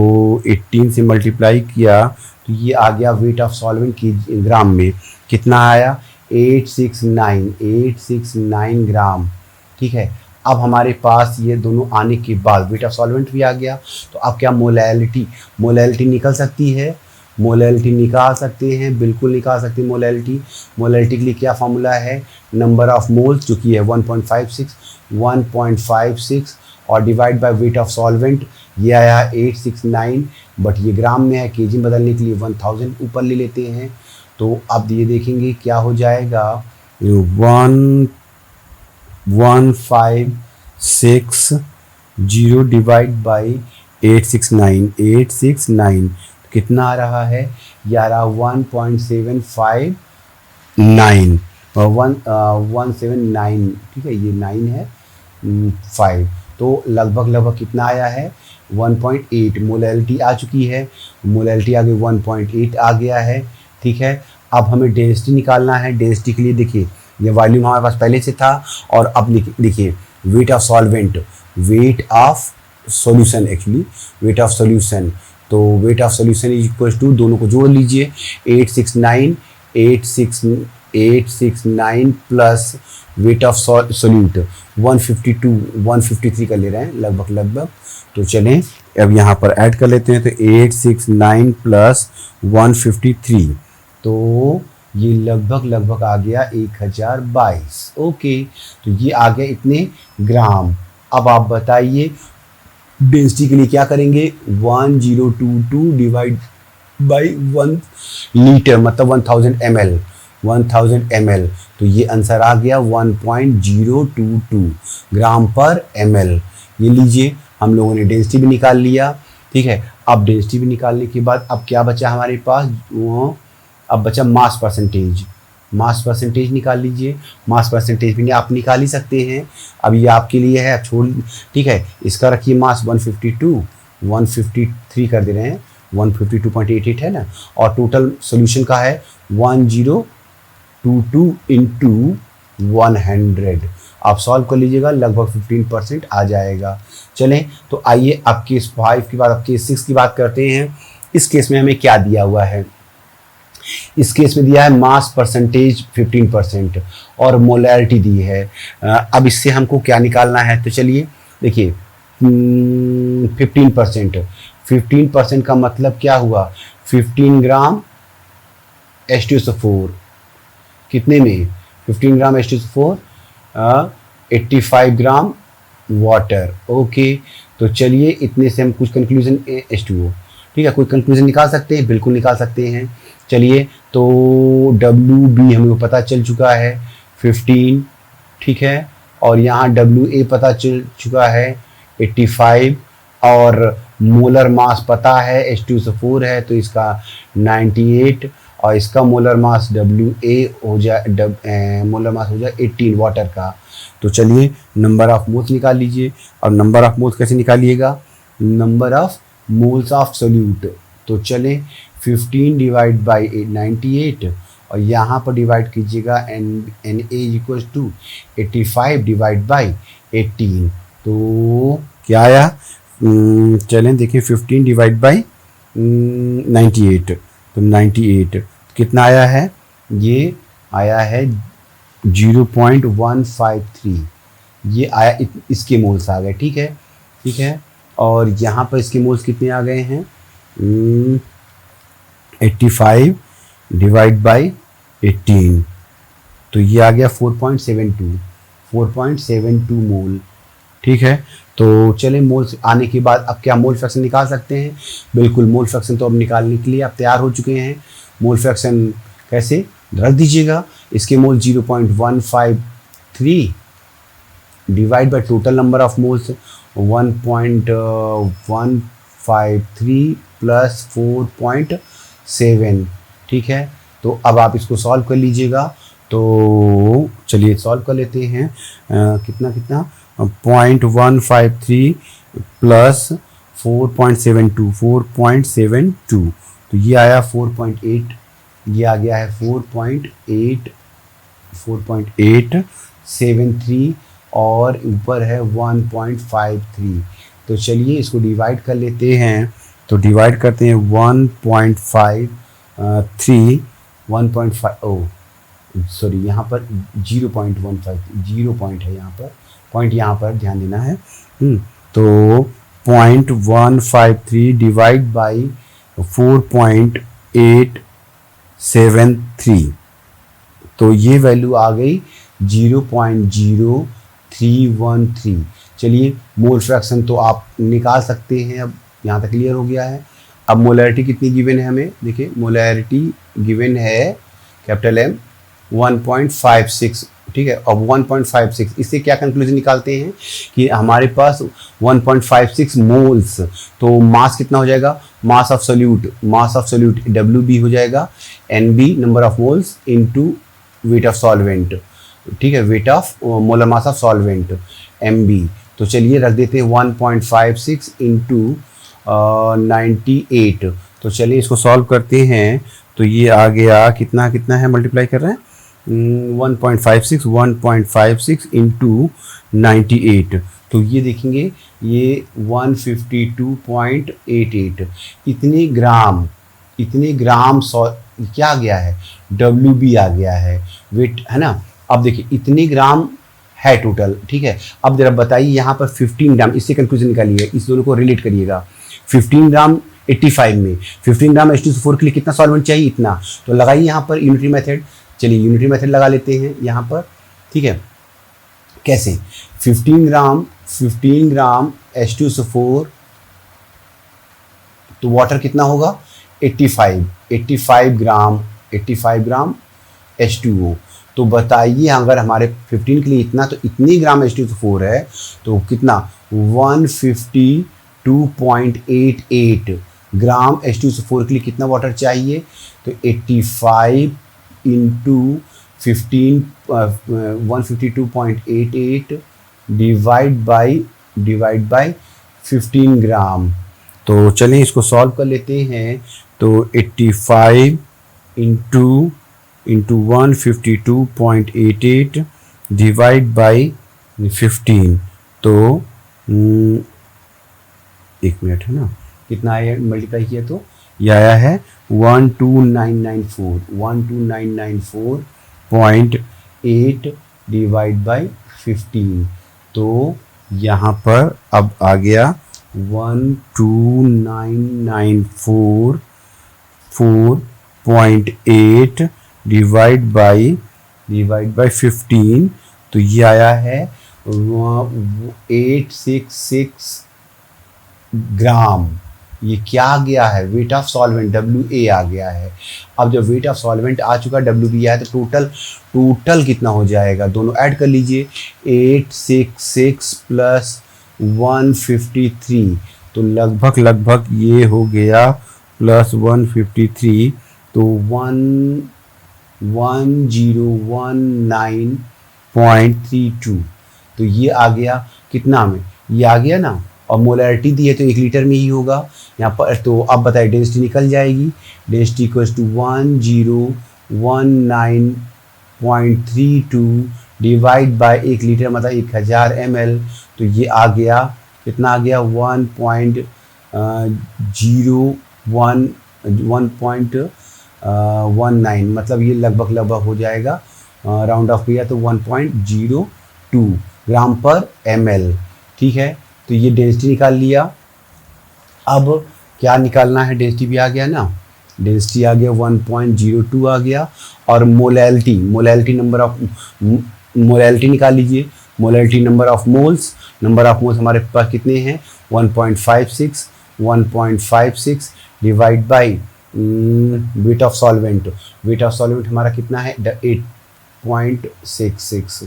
18 से मल्टीप्लाई किया तो ये आ गया वेट ऑफ सॉल्वेंट की ग्राम में, कितना आया 869 ग्राम, ठीक है। अब हमारे पास ये दोनों आने के बाद वेट ऑफ सॉल्वेंट भी आ गया, तो अब क्या मोलैलिटी निकल सकती है, मोलैलिटी निकाल सकते हैं, बिल्कुल निकाल सकते हैं मोलैलिटी के लिए क्या फार्मूला है, नंबर ऑफ मोल्स जो कि है 1.56 और divide by weight of solvent, ये आया 869, बट ये ग्राम में है, केजी बदलने के लिए 1000 ऊपर ले लेते हैं। तो अब ये देखेंगे क्या हो जाएगा, 1160 डिवाइड बाई 869, कितना आ रहा है, ये आ रहा 1.759 और 179, ठीक है, ये 9 है 5, तो लगभग कितना आया है 1.8। मोलैलिटी आ चुकी है, मोलैलिटी आगे 1.8 आ गया है, ठीक है। अब हमें डेंसिटी निकालना है, डेंसिटी के लिए देखिए ये वॉल्यूम हमारे पास पहले से था, और अब देखिए weight of solvent, weight of solution, actually weight of solution, तो weight of solution is equal to, दोनों को जोड़ लीजिए, 869 प्लस वेट ऑफ सोल्यूट 152 153 कर ले रहे हैं लगभग। तो चलें अब यहाँ पर ऐड कर लेते हैं, तो 869 प्लस 153, तो ये लगभग आ गया 1022। ओके, तो ये आ गया इतने ग्राम। अब आप बताइए डेंसिटी के लिए क्या करेंगे, 1022 डिवाइड बाई 1 लीटर मतलब 1000 ml, तो ये आंसर आ गया 1022 ग्राम पर ml। ये लीजिए, हम लोगों ने डेंसिटी भी निकाल लिया। ठीक है, अब डेंसिटी भी निकालने के बाद अब क्या बचा हमारे पास, वो अब बचा मास परसेंटेज निकाल लीजिए। मास परसेंटेज भी आप निकाल ही सकते हैं, अब ये आपके लिए है, छोड़। ठीक है, इसका रखिए मास 153 कर दे रहे हैं, 152.88 है ना, और टोटल सॉल्यूशन का है 1022 इंटू 100। आप सॉल्व कर लीजिएगा, लगभग 15% आ जाएगा। चलें, तो आइए अब केस 5 की बात, अब केस 6 की बात करते हैं। इस केस में हमें क्या दिया हुआ है, इस केस में दिया है मास परसेंटेज 15% और मोलैरिटी दी है। अब इससे हमको क्या निकालना है, तो चलिए देखिए 15% का मतलब क्या हुआ, 15 ग्राम H2SO4 कितने में, 15 ग्राम H2SO4 85 ग्राम वाटर। ओके, तो चलिए इतने से हम कुछ कंक्लूजन H2O, ठीक है, कोई कंक्लूजन निकाल सकते हैं, बिल्कुल निकाल सकते हैं। चलिए, तो WB हमें पता चल चुका है 15, ठीक है, और यहाँ WA पता चल चुका है 85, और मोलर मास पता है H2SO4 है तो इसका 98, और इसका मोलर मास WA हो जाए, मोलर मास हो जाए 18 वाटर का। तो चलिए नंबर ऑफ मोल्स निकाल लीजिए। और नंबर ऑफ मोल्स कैसे निकालिएगा, number of moles of solute. तो चलें 15 डिवाइड बाई 98, और यहाँ पर डिवाइड कीजिएगा Na equal to 85 divide by 18। तो क्या आया, चलें देखिए 15 डिवाइड बाई 98, तो 98 कितना आया है, ये आया है 0.153, ये आया, इसके मोल्स आ गए। ठीक है, ठीक है, और यहाँ पर इसके मोल्स कितने आ गए हैं, 85 डिवाइड बाई 18, तो ये आ गया 4.72 मोल। ठीक है, तो चलें मोल्स आने के बाद अब क्या मोल फ्रैक्शन निकाल सकते हैं, बिल्कुल मोल फ्रैक्शन तो अब निकालने के लिए आप तैयार हो चुके हैं। मोल फ्रैक्शन कैसे रख दीजिएगा, इसके मोल 0.153 divide by total number of moles 1.153 plus 4.7। ठीक है, तो अब आप इसको सॉल्व कर लीजिएगा। तो चलिए सॉल्व कर लेते हैं, कितना 0.153 प्लस 4.72, तो ये आया 4.8, ये आ गया है 4.873, और ऊपर है 1.53। तो चलिए इसको डिवाइड कर लेते हैं, तो डिवाइड करते हैं 1.5, सॉरी यहाँ पर 0.15, 0 पॉइंट है यहाँ पर, पॉइंट यहाँ पर ध्यान देना है। तो 0.153 डिवाइड बाई 4.873, तो ये वैल्यू आ गई 0.0313। चलिए मोल फ्रैक्शन तो आप निकाल सकते हैं, अब यहाँ तक क्लियर हो गया है। अब मोलैरिटी कितनी गिवन है हमें, देखिए मोलैरिटी गिवन है कैपिटल M 1.56। ठीक है, अब 1.56, इससे क्या कंक्लूजन निकालते हैं कि हमारे पास 1.56 मोल्स, तो मास कितना हो जाएगा, मास ऑफ सोल्यूट WB हो जाएगा NB number of moles into wait of solvent. ठीक है, weight of molar mass of solvent MB। तो चलिए रख देते हैं 1.56 इंटू 98। तो चलिए इसको सॉल्व करते हैं, तो ये आ गया कितना है, मल्टीप्लाई कर रहे हैं 1.56 इंटू 98, तो ये देखेंगे ये 152.88 इतने ग्राम क्या आ गया है, WB आ गया है, वेट है ना, अब देखिए इतने ग्राम है टोटल, ठीक है। अब जरा बताइए यहाँ पर 15 ग्राम, इससे कंक्लूजन निकालिए, इस दोनों को रिलेट करिएगा। 15 ग्राम 85 में 15 ग्राम H2SO4 के लिए कितना सॉल्वेंट चाहिए, इतना। तो लगाइए यहाँ पर यूनिटरी मेथड। चलिए यूनिटरी मेथड लगा लेते हैं यहाँ पर, ठीक है। कैसे? 15 ग्राम H2SO4, तो वाटर कितना होगा 85 ग्राम H2O। तो बताइए अगर हमारे 15 के लिए इतना, तो इतनी ग्राम H2SO4 है, तो कितना 152.88 ग्राम H2SO4 के लिए कितना वाटर चाहिए। तो 85 इंटू 15 152.88 डिवाइड बाई 15 ग्राम। तो चलें इसको सॉल्व कर लेते हैं। तो 85 इंटू 152.88 डिवाइड बाई 15, तो 1 मिनट है ना, कितना आया मल्टीप्लाई किया तो ये आया है 12994.8 डिवाइड बाई 15। तो यहाँ पर अब आ गया 12994.8 डिवाइड बाई 15। तो ये आया है 866 ग्राम। ये क्या आ गया है, वेट ऑफ सॉल्वेंट WA आ गया है। अब जब वेट ऑफ सॉल्वेंट आ चुका WB आया, तो टोटल कितना हो जाएगा, दोनों ऐड कर लीजिए। 866 प्लस 153, तो लगभग ये हो गया प्लस 153, तो 1019.32। तो ये आ गया कितना में, ये आ गया ना। और मोलैरिटी दी है तो 1 लीटर में ही होगा यहाँ पर। तो अब बताइए डेंसिटी निकल जाएगी। Density equals to 1019.32 divide by 1 litre मतलब 1000 ml। तो ये आ गया कितना, आ गया 1.19, मतलब ये लगभग हो जाएगा, राउंड ऑफ किया तो 1.02 ग्राम पर ml, ठीक है। तो ये डेंसिटी निकाल लिया। अब क्या निकालना है, डेंसिटी भी आ गया ना, डेंसिटी आ गया 1.02 आ गया। और मोलैलिटी नंबर ऑफ मोलैलिटी निकाल लीजिए। मोलैलिटी नंबर ऑफ मोल्स हमारे पास कितने हैं 1.56 divide by weight of solvent हमारा कितना है 8.66।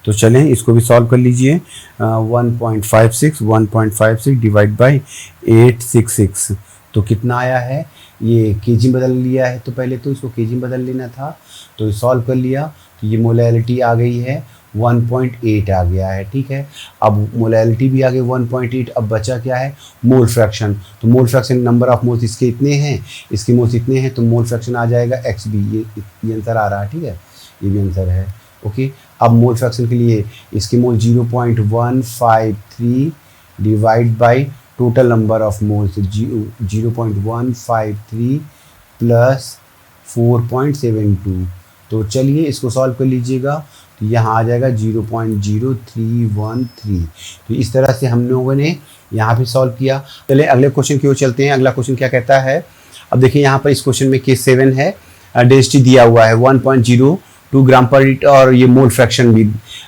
तो चलें इसको भी सॉल्व कर लीजिए। 1.56 डिवाइड बाई 866, तो कितना आया है, ये केजी बदल लिया है। तो पहले तो इसको केजी बदल लेना था, तो सॉल्व कर लिया। तो ये मोलैलिटी आ गई है 1.8 आ गया है, ठीक है। अब मोलैलिटी भी आ गई 1.8। अब बचा क्या है, मोल फ्रैक्शन। तो mole fraction number of moles इसके इतने हैं, इसके मोल्स इतने हैं, तो मोल फ्रैक्शन आ जाएगा XB। ये आंसर आ रहा है, ठीक है, ये भी आंसर है। ओके, अब मोल फ्रैक्शन के लिए इसके मोल 0.153 divide by total number of moles 0.153 plus 4.72। तो चलिए इसको सॉल्व कर लीजिएगा। तो यहाँ आ जाएगा 0.0313। तो इस तरह से हम लोगों ने यहाँ पे सॉल्व किया। चलिए अगले क्वेश्चन की ओर चलते हैं। अगला क्वेश्चन क्या कहता है, अब देखिए यहाँ पर इस क्वेश्चन में केस 7 है। डेंसिटी दिया हुआ है 1.02 ग्राम पर लीटर और ये मोल फ्रैक्शन भी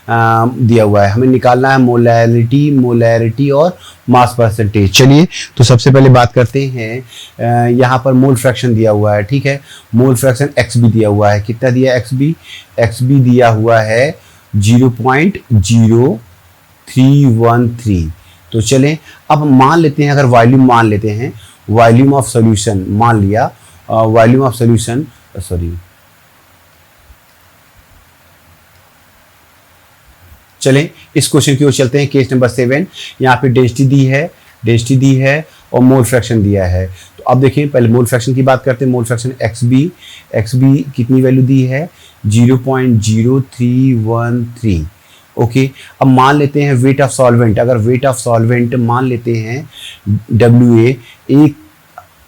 दिया हुआ है। हमें निकालना है मोलैरिटी और मास परसेंटेज। चलिए तो सबसे पहले बात करते हैं, यहाँ पर मोल फ्रैक्शन दिया हुआ है, ठीक है। मोल फ्रैक्शन XB दिया हुआ है, कितना दिया XB दिया हुआ है 0.0313। तो चलें अब मान लेते हैं, अगर वॉल्यूम मान लेते हैं, वॉल्यूम ऑफ सॉल्यूशन मान लिया, वॉल्यूम ऑफ सॉल्यूशन चलें इस क्वेश्चन की ओर चलते हैं। केस नंबर 7, यहाँ पे डेंसिटी दी है और मोल फ्रैक्शन दिया है। तो अब देखिए पहले मोल फ्रैक्शन की बात करते हैं। मोल फ्रैक्शन XB कितनी वैल्यू दी है 0.0313। ओके, अब मान लेते हैं वेट ऑफ सॉल्वेंट। अगर वेट ऑफ सॉल्वेंट मान लेते हैं WA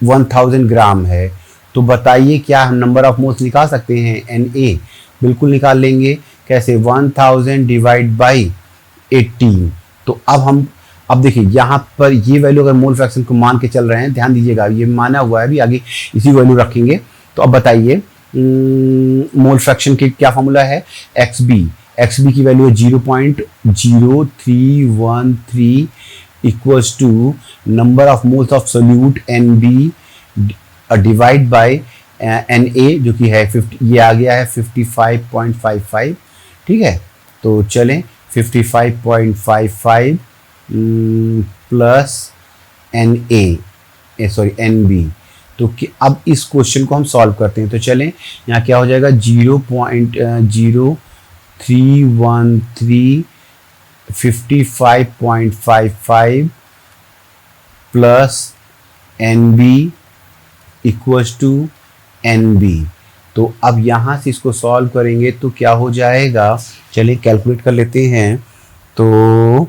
1000 ग्राम है, तो बताइए क्या हम नंबर ऑफ मोल्स निकाल सकते हैं NA? बिल्कुल निकाल लेंगे। कैसे 1000 डिवाइड बाई 18। तो अब देखिए यहाँ पर ये वैल्यू अगर मोल फ्रैक्शन को मान के चल रहे हैं, ध्यान दीजिएगा ये माना हुआ है, अभी आगे इसी वैल्यू रखेंगे। तो अब बताइए मोल फ्रैक्शन की क्या फॉर्मूला है, एक्स बी की वैल्यू है 0.0313 equals to number of moles of solute N B divide by N A जो कि है 50, ये आ गया है 55.55। ठीक है, तो चलें 55.55 plus N A sorry N B. तो अब इस क्वेश्चन को हम सॉल्व करते हैं। तो चलें, यहाँ क्या हो जाएगा 0.0313 55.55 plus N B equals to N B. तो अब यहाँ से इसको सॉल्व करेंगे तो क्या हो जाएगा, चलिए कैलकुलेट कर लेते हैं। तो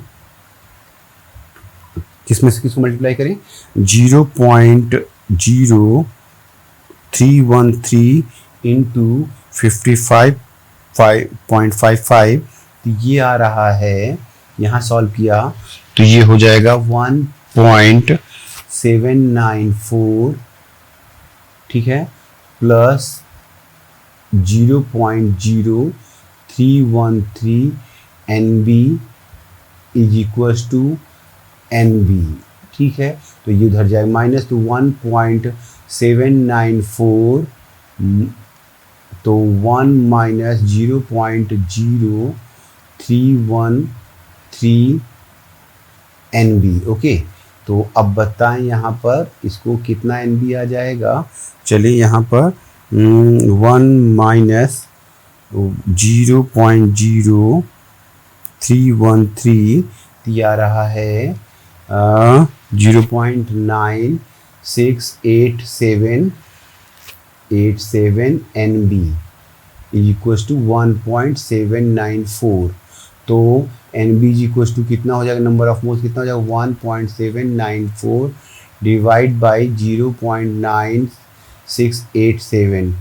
किसमें से किसको मल्टीप्लाई करें, 0.0313 इंटू 55.55, तो ये आ रहा है, यहाँ सॉल्व किया तो ये हो जाएगा 1.794, ठीक है, plus 0.0313 N B is equals to N B. ठीक है, तो ये उधर जाएगा माइनस, तो 1.794, तो 1 माइनस 0.0313 एन बी। ओके, तो अब बताएं यहाँ पर इसको कितना एन बी आ जाएगा। चलिए यहाँ पर 1 माइनस 0.0313 दिया रहा है 0.9687 N B is equals to 1.794। तो N B is equals to कितना हो जाएगा, नंबर ऑफ मोल्स कितना हो जाएगा 1.794 डिवाइड बाई 0.9687।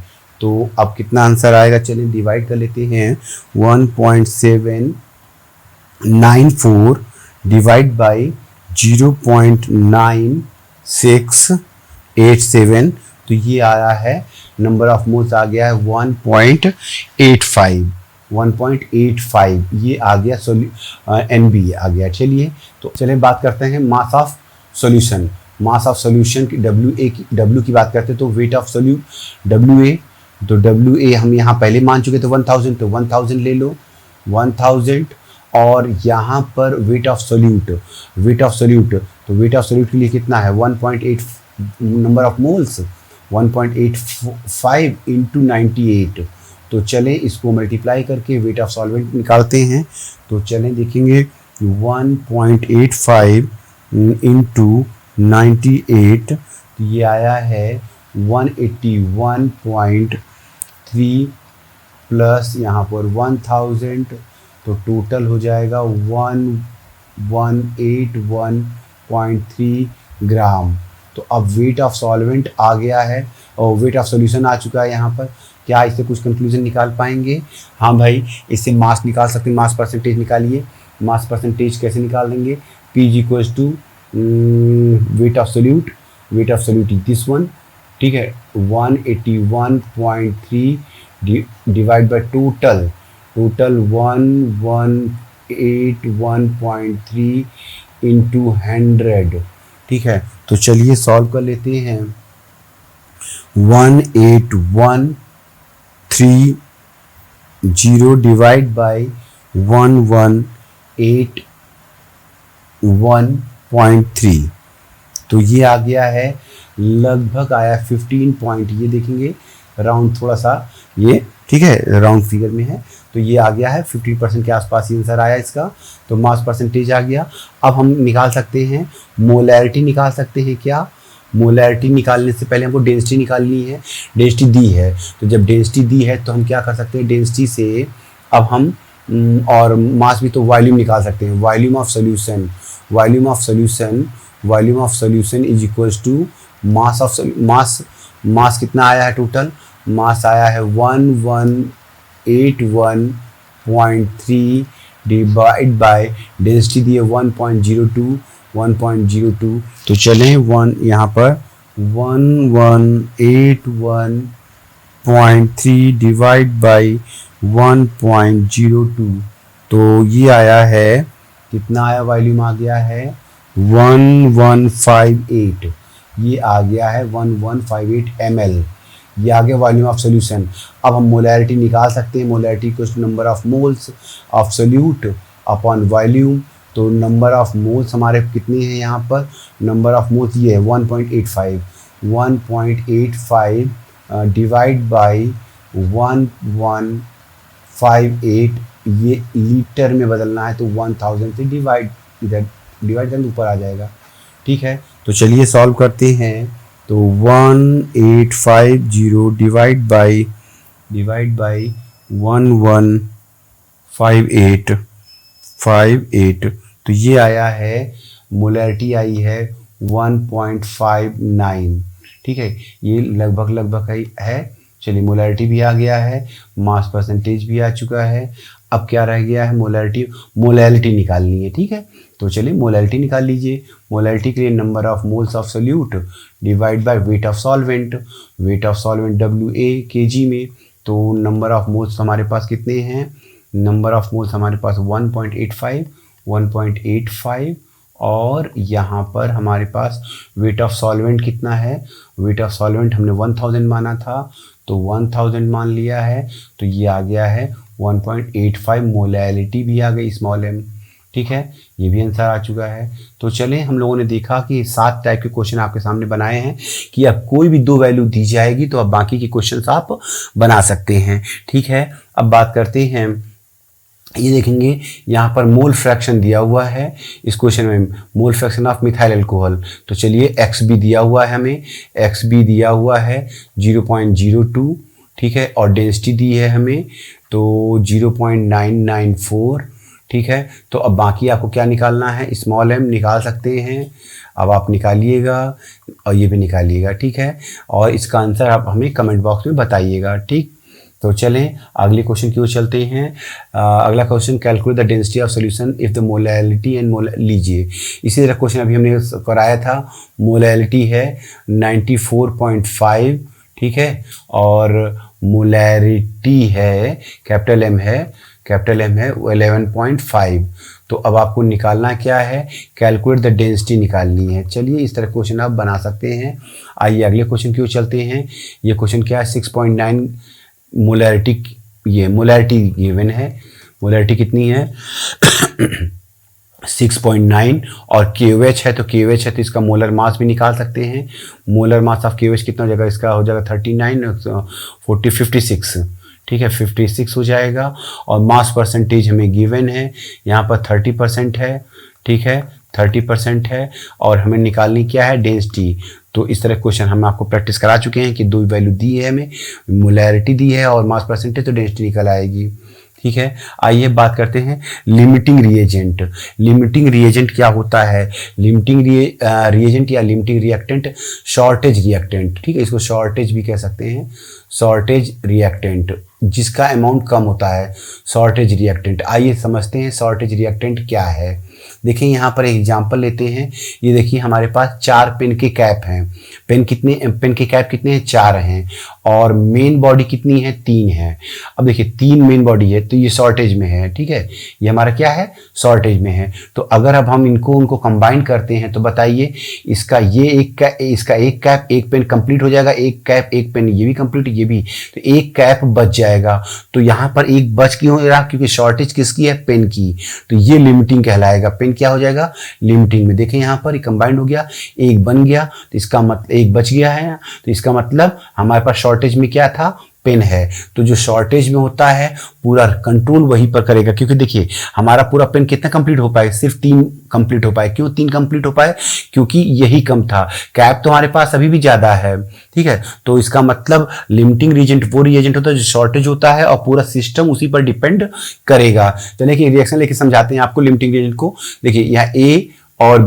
तो अब कितना आंसर आएगा, चलिए डिवाइड कर लेते हैं। 1.794 डिवाइड बाई 0.9687, तो ये आया है नंबर ऑफ मोल्स आ गया है 1.85, ये आ गया एन बी आ गया। चलिए तो चलिए बात करते हैं मास of solution. Mass of solution की डब्ल्यू की बात करते हैं, तो weight of solute W A, तो डब्ल्यू ए हम यहाँ पहले मान चुके थे 1000, तो 1000 ले लो 1000, और यहाँ पर वेट ऑफ सोल्यूट, तो वेट ऑफ सोल्यूट के लिए कितना है 1.8 नंबर ऑफ मोल्स 1.85 इंटू 98। तो चलें इसको मल्टीप्लाई करके वेट ऑफ सॉल्वेंट निकालते हैं। तो चलें देखेंगे 1.85 इंटू 98, तो ये आया है 181.3 प्लस यहाँ पर 1000, तो टोटल हो जाएगा 1181.3 ग्राम। तो अब वेट ऑफ सॉल्वेंट आ गया है और वेट ऑफ सॉल्यूशन आ चुका है यहाँ पर। क्या इससे कुछ कंक्लूजन निकाल पाएंगे? हाँ भाई, इससे मास निकाल सकते हैं, मास परसेंटेज निकालिए। मास परसेंटेज कैसे निकाल देंगे, P is equals to weight of solute is this one, ठीक है, 181.3 डिवाइड बाय टोटल 1181.3 इंटू 100। ठीक है, तो चलिए सॉल्व कर लेते हैं। 18130 डिवाइड बाय 1181.3, तो ये आ गया है लगभग आया 15 पॉइंट, ये देखेंगे राउंड थोड़ा सा ये, ठीक है, राउंड फिगर में है, तो ये आ गया है 50% के आसपास ही आंसर आया इसका। तो मास परसेंटेज आ गया। अब हम निकाल सकते हैं मोलैरिटी, निकाल सकते हैं क्या, मोलैरिटी निकालने से पहले हमको डेंसिटी निकालनी है। डेंसिटी दी है, तो जब डेंसिटी दी है तो हम क्या कर सकते हैं, डेंसिटी से अब हम और मास भी, तो वॉल्यूम निकाल सकते हैं। Volume of solution is equals to mass कितना आया है, टोटल मास आया है 1181 0.3 डिवाइड बाय डेंसिटी दी है 1.02, तो चलें वन यहाँ पर 1181.3 डिवाइड बाई 1.02, तो ये आया है, कितना आया, वॉल्यूम आ गया है 1158, ये आ गया है 1158 ml, ये आ गया वॉल्यूम ऑफ सोल्यूशन। अब हम मोलैरिटी निकाल सकते हैं, molarity equals to number of moles of solute upon volume. तो नंबर ऑफ मोल्स हमारे कितने हैं यहाँ पर, नंबर ऑफ मोल्स ये है 1.85 डिवाइड बाई 1158, ये लीटर में बदलना है तो 1000 से डिवाइड, इधर डिवाइड करके ऊपर आ जाएगा, ठीक है। तो चलिए सॉल्व करते हैं, तो 1850 डिवाइड बाई 1158, तो ये आया है, मोलैरिटी आई है 1.59, ठीक है, ये लगभग है। चलिए मोलैरिटी भी आ गया है, मास परसेंटेज भी आ चुका है। अब क्या रह गया है, मोलैरिटी निकालनी है, ठीक है। तो चलिए मोलैरिटी निकाल लीजिए। मोलैरिटी के लिए number of moles of solute divide by weight of solvent, weight of solvent WA kg में। तो नंबर ऑफ मोल्स हमारे पास कितने हैं, नंबर ऑफ मोल्स हमारे पास 1.85, और यहाँ पर हमारे पास वेट ऑफ सॉल्वेंट कितना है, वेट ऑफ सॉल्वेंट हमने 1000 माना था, तो 1000 मान लिया है, तो ये आ गया है 1.85, मोलैरिटी भी आ गई स्मॉल m, ठीक है, ये भी आंसर आ चुका है। तो चलें, हम लोगों ने देखा कि 7 टाइप के क्वेश्चन आपके सामने बनाए हैं कि अब कोई भी 2 वैल्यू दी जाएगी तो अब बाकी के क्वेश्चंस आप बना सकते हैं, ठीक है। अब बात करते हैं, ये देखेंगे यहाँ पर मोल फ्रैक्शन दिया हुआ है इस क्वेश्चन में, mole fraction of methyl alcohol. तो चलिए XB दिया हुआ है हमें, XB दिया हुआ है 0.02, ठीक है, और डेंसिटी दी है हमें तो 0.994, ठीक है। तो अब बाकी आपको क्या निकालना है, स्मॉल m निकाल सकते हैं, अब आप निकालिएगा और ये भी निकालिएगा, ठीक है, और इसका आंसर आप हमें कमेंट बॉक्स में बताइएगा, ठीक। तो चलें अगले क्वेश्चन की ओर चलते हैं। अगला question, calculate the density of solution if the molarity and लीजिए। इसी तरह क्वेश्चन अभी हमने कराया था, मोलैरिटी है 94.5, ठीक है, और मोलैरिटी है कैपिटल M है 11.5। तो अब आपको निकालना क्या है, कैलकुलेट द डेंसिटी निकालनी है। चलिए इस तरह क्वेश्चन आप बना सकते हैं। आइए अगले क्वेश्चन की ओर चलते हैं। ये क्वेश्चन क्या है, 6.9 मोलैरिटी, ये मोलैरिटी गिवन है, मोलैरिटी कितनी है 6.9, और KOH है तो KOH है तो इसका मोलर मास भी निकाल सकते हैं। मोलर मास ऑफ KOH कितना हो जाएगा, इसका हो जाएगा 39, 56, ठीक है, 56 हो जाएगा। और मास परसेंटेज हमें गिवन है, यहाँ पर 30% है, ठीक है, 30% है, और हमें निकालनी क्या है, डेंसिटी। तो इस तरह क्वेश्चन हम आपको प्रैक्टिस करा चुके हैं कि 2 वैल्यू दी है हमें, मोलैरिटी दी है और मास परसेंटेज, तो डेंसिटी निकल आएगी, ठीक है। आइए बात करते हैं लिमिटिंग रिएजेंट। लिमिटिंग रिएजेंट क्या होता है, लिमिटिंग रिएजेंट या लिमिटिंग रिएक्टेंट, शॉर्टेज रिएक्टेंट, ठीक है, इसको शॉर्टेज भी कह सकते हैं, शॉर्टेज रिएक्टेंट, जिसका अमाउंट कम होता है, शॉर्टेज रिएक्टेंट। आइए समझते हैं शॉर्टेज रिएक्टेंट क्या है। देखिए यहाँ पर एक एग्जांपल लेते हैं, ये देखिए हमारे पास 4 पेन के कैप हैं, पेन के कैप कितने हैं, 4 हैं, और मेन बॉडी कितनी है, 3 है। अब देखिए 3 मेन बॉडी है तो ये शॉर्टेज में है, ठीक है, ये हमारा क्या है, शॉर्टेज में है। तो अगर अब हम उनको कंबाइन करते हैं तो बताइए, इसका एक कैप एक पेन कंप्लीट हो जाएगा, एक कैप एक पेन ये भी कंप्लीट, ये भी, तो एक कैप बच जाएगा। तो यहाँ पर एक बच क्यों हो रहा, क्योंकि शॉर्टेज किसकी है, पेन की, तो ये लिमिटिंग कहलाएगा। पेन क्या हो जाएगा, लिमिटिंग में। देखें यहाँ पर कंबाइंड हो गया, एक बन गया तो इसका मतलब एक बच गया है, तो इसका मतलब हमारे पास शॉर्टेज में क्या था, पेन है। तो जो शॉर्टेज में होता है पूरा कंट्रोल वहीं पर करेगा, क्योंकि देखिए हमारा पूरा पेन कितना कंप्लीट हो पाए, सिर्फ 3 कंप्लीट हो पाए। क्यों 3 कंप्लीट हो पाए, क्योंकि यही कम था, कैप तो हमारे पास अभी भी ज्यादा है, ठीक है। तो इसका मतलब लिमिटिंग रिएजेंट वो रिएजेंट होता है जो शॉर्टेज होता है और पूरा सिस्टम उसी पर डिपेंड करेगा। चलिए कि रिएक्शन लेके समझाते हैं आपको लिमिटिंग रिएजेंट को। देखिए यहाँ ए और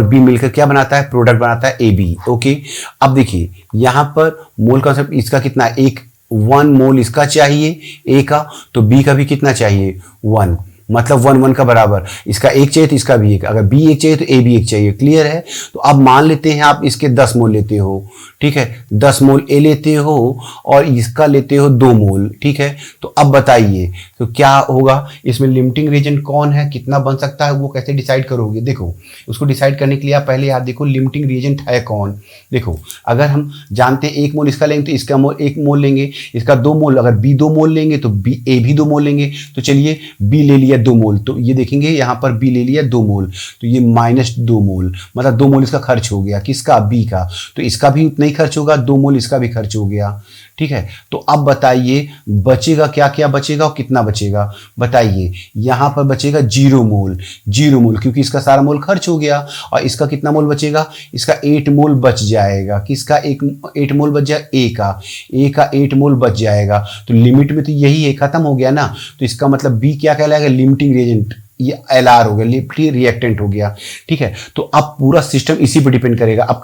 बी मिलकर क्या बनाता है, प्रोडक्ट बनाता है AB, ओके। अब देखिए यहाँ पर मोल कॉन्सेप्ट इसका कितना, एक 1 मोल इसका चाहिए ए का, तो बी का भी कितना चाहिए 1, मतलब 1 1 का बराबर। इसका एक चाहिए तो इसका भी एक, अगर बी एक चाहिए तो ए भी एक चाहिए। क्लियर है। तो अब मान लेते हैं आप इसके 10 मोल लेते हो, ठीक है, 10 मोल ए लेते हो और इसका लेते हो 2 मोल, ठीक है। तो अब बताइए तो क्या होगा, इसमें लिमिटिंग रीजन कौन है, कितना बन सकता है, वो कैसे डिसाइड करोगे। देखो उसको डिसाइड करने के लिए आप पहले याद देखो लिमिटिंग रीजन है कौन। देखो अगर हम जानते हैं 1 मोल इसका लेंगे तो इसका मोल 1 मोल लेंगे, इसका 2 मोल, अगर बी 2 मोल लेंगे तो बी ए भी 2 मोल लेंगे। तो चलिए बी ले लिया 2 मोल, तो ये देखेंगे यहाँ पर बी ले लिया 2 मोल, तो ये -2 मोल, मतलब 2 मोल इसका खर्च हो गया, किसका, बी का। तो इसका भी उतना ही खर्च होगा, 2 मोल इसका भी खर्च हो गया, ठीक है। तो अब बताइए बचेगा क्या क्या बचेगा और कितना बचेगा, बताइए। यहाँ पर बचेगा 0 मोल, 0 मोल, क्योंकि इसका सारा मोल खर्च हो गया। और इसका कितना मोल बचेगा, इसका 8 मोल बच जाएगा, किसका 8 मोल बच जाएगा, ए का 8 मोल बच जाएगा। तो लिमिट में तो यही है, खत्म हो गया ना। तो इसका मतलब बी क्या कहलाएगा, लिमिटिंग रिएजेंट, ये एलआर हो गया, लिमिटिंग रिएक्टेंट हो गया, ठीक है। तो अब पूरा सिस्टम इसी पर डिपेंड करेगा। अब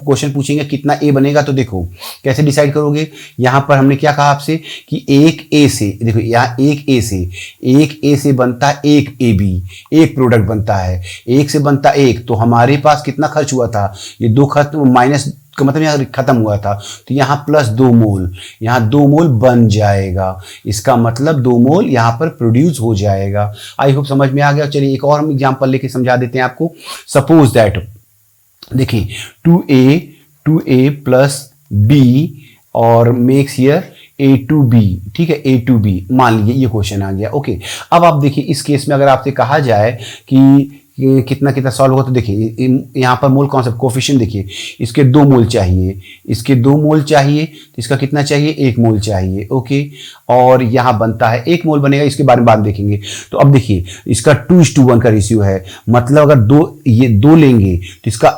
क्वेश्चन पूछेंगे कितना ए बनेगा, तो देखो कैसे डिसाइड करोगे। यहां पर हमने क्या कहा आपसे कि एक ए से, देखो यहाँ एक ए से बनता है एक ए बी, एक प्रोडक्ट बनता है, एक से बनता एक, तो हमारे पास कितना खर्च हुआ था, ये 2 खत्म, माइनस का मतलब यहाँ खत्म हुआ था, तो यहाँ +2 मोल, यहाँ 2 मोल बन जाएगा। इसका मतलब 2 मोल यहाँ पर प्रोड्यूस हो जाएगा। आई होप समझ में आ गया। चलिए एक और हम एग्जांपल लेके समझा देते हैं आपको। सपोज दैट देखिए 2a प्लस बी और makes here a to b, ठीक है, a to b, मान लीजिए ये क्वेश्चन आ गया। ओके, अब आप देखिए इस केस में अगर आपसे कहा जाए कि कितना कितना सॉल्व हो, तो देखिए यहाँ पर मोल कॉन्सेप्ट कोफिशिएंट देखिए, इसके 2 मोल चाहिए, इसके 2 मोल चाहिए, तो इसका कितना चाहिए, 1 मोल चाहिए। ओके, और यहाँ बनता है 1 मोल बनेगा, इसके बारे में बाद देखेंगे। तो अब देखिए इसका 2:1 का रेशियो है, मतलब अगर ये 2 लेंगे तो इसका,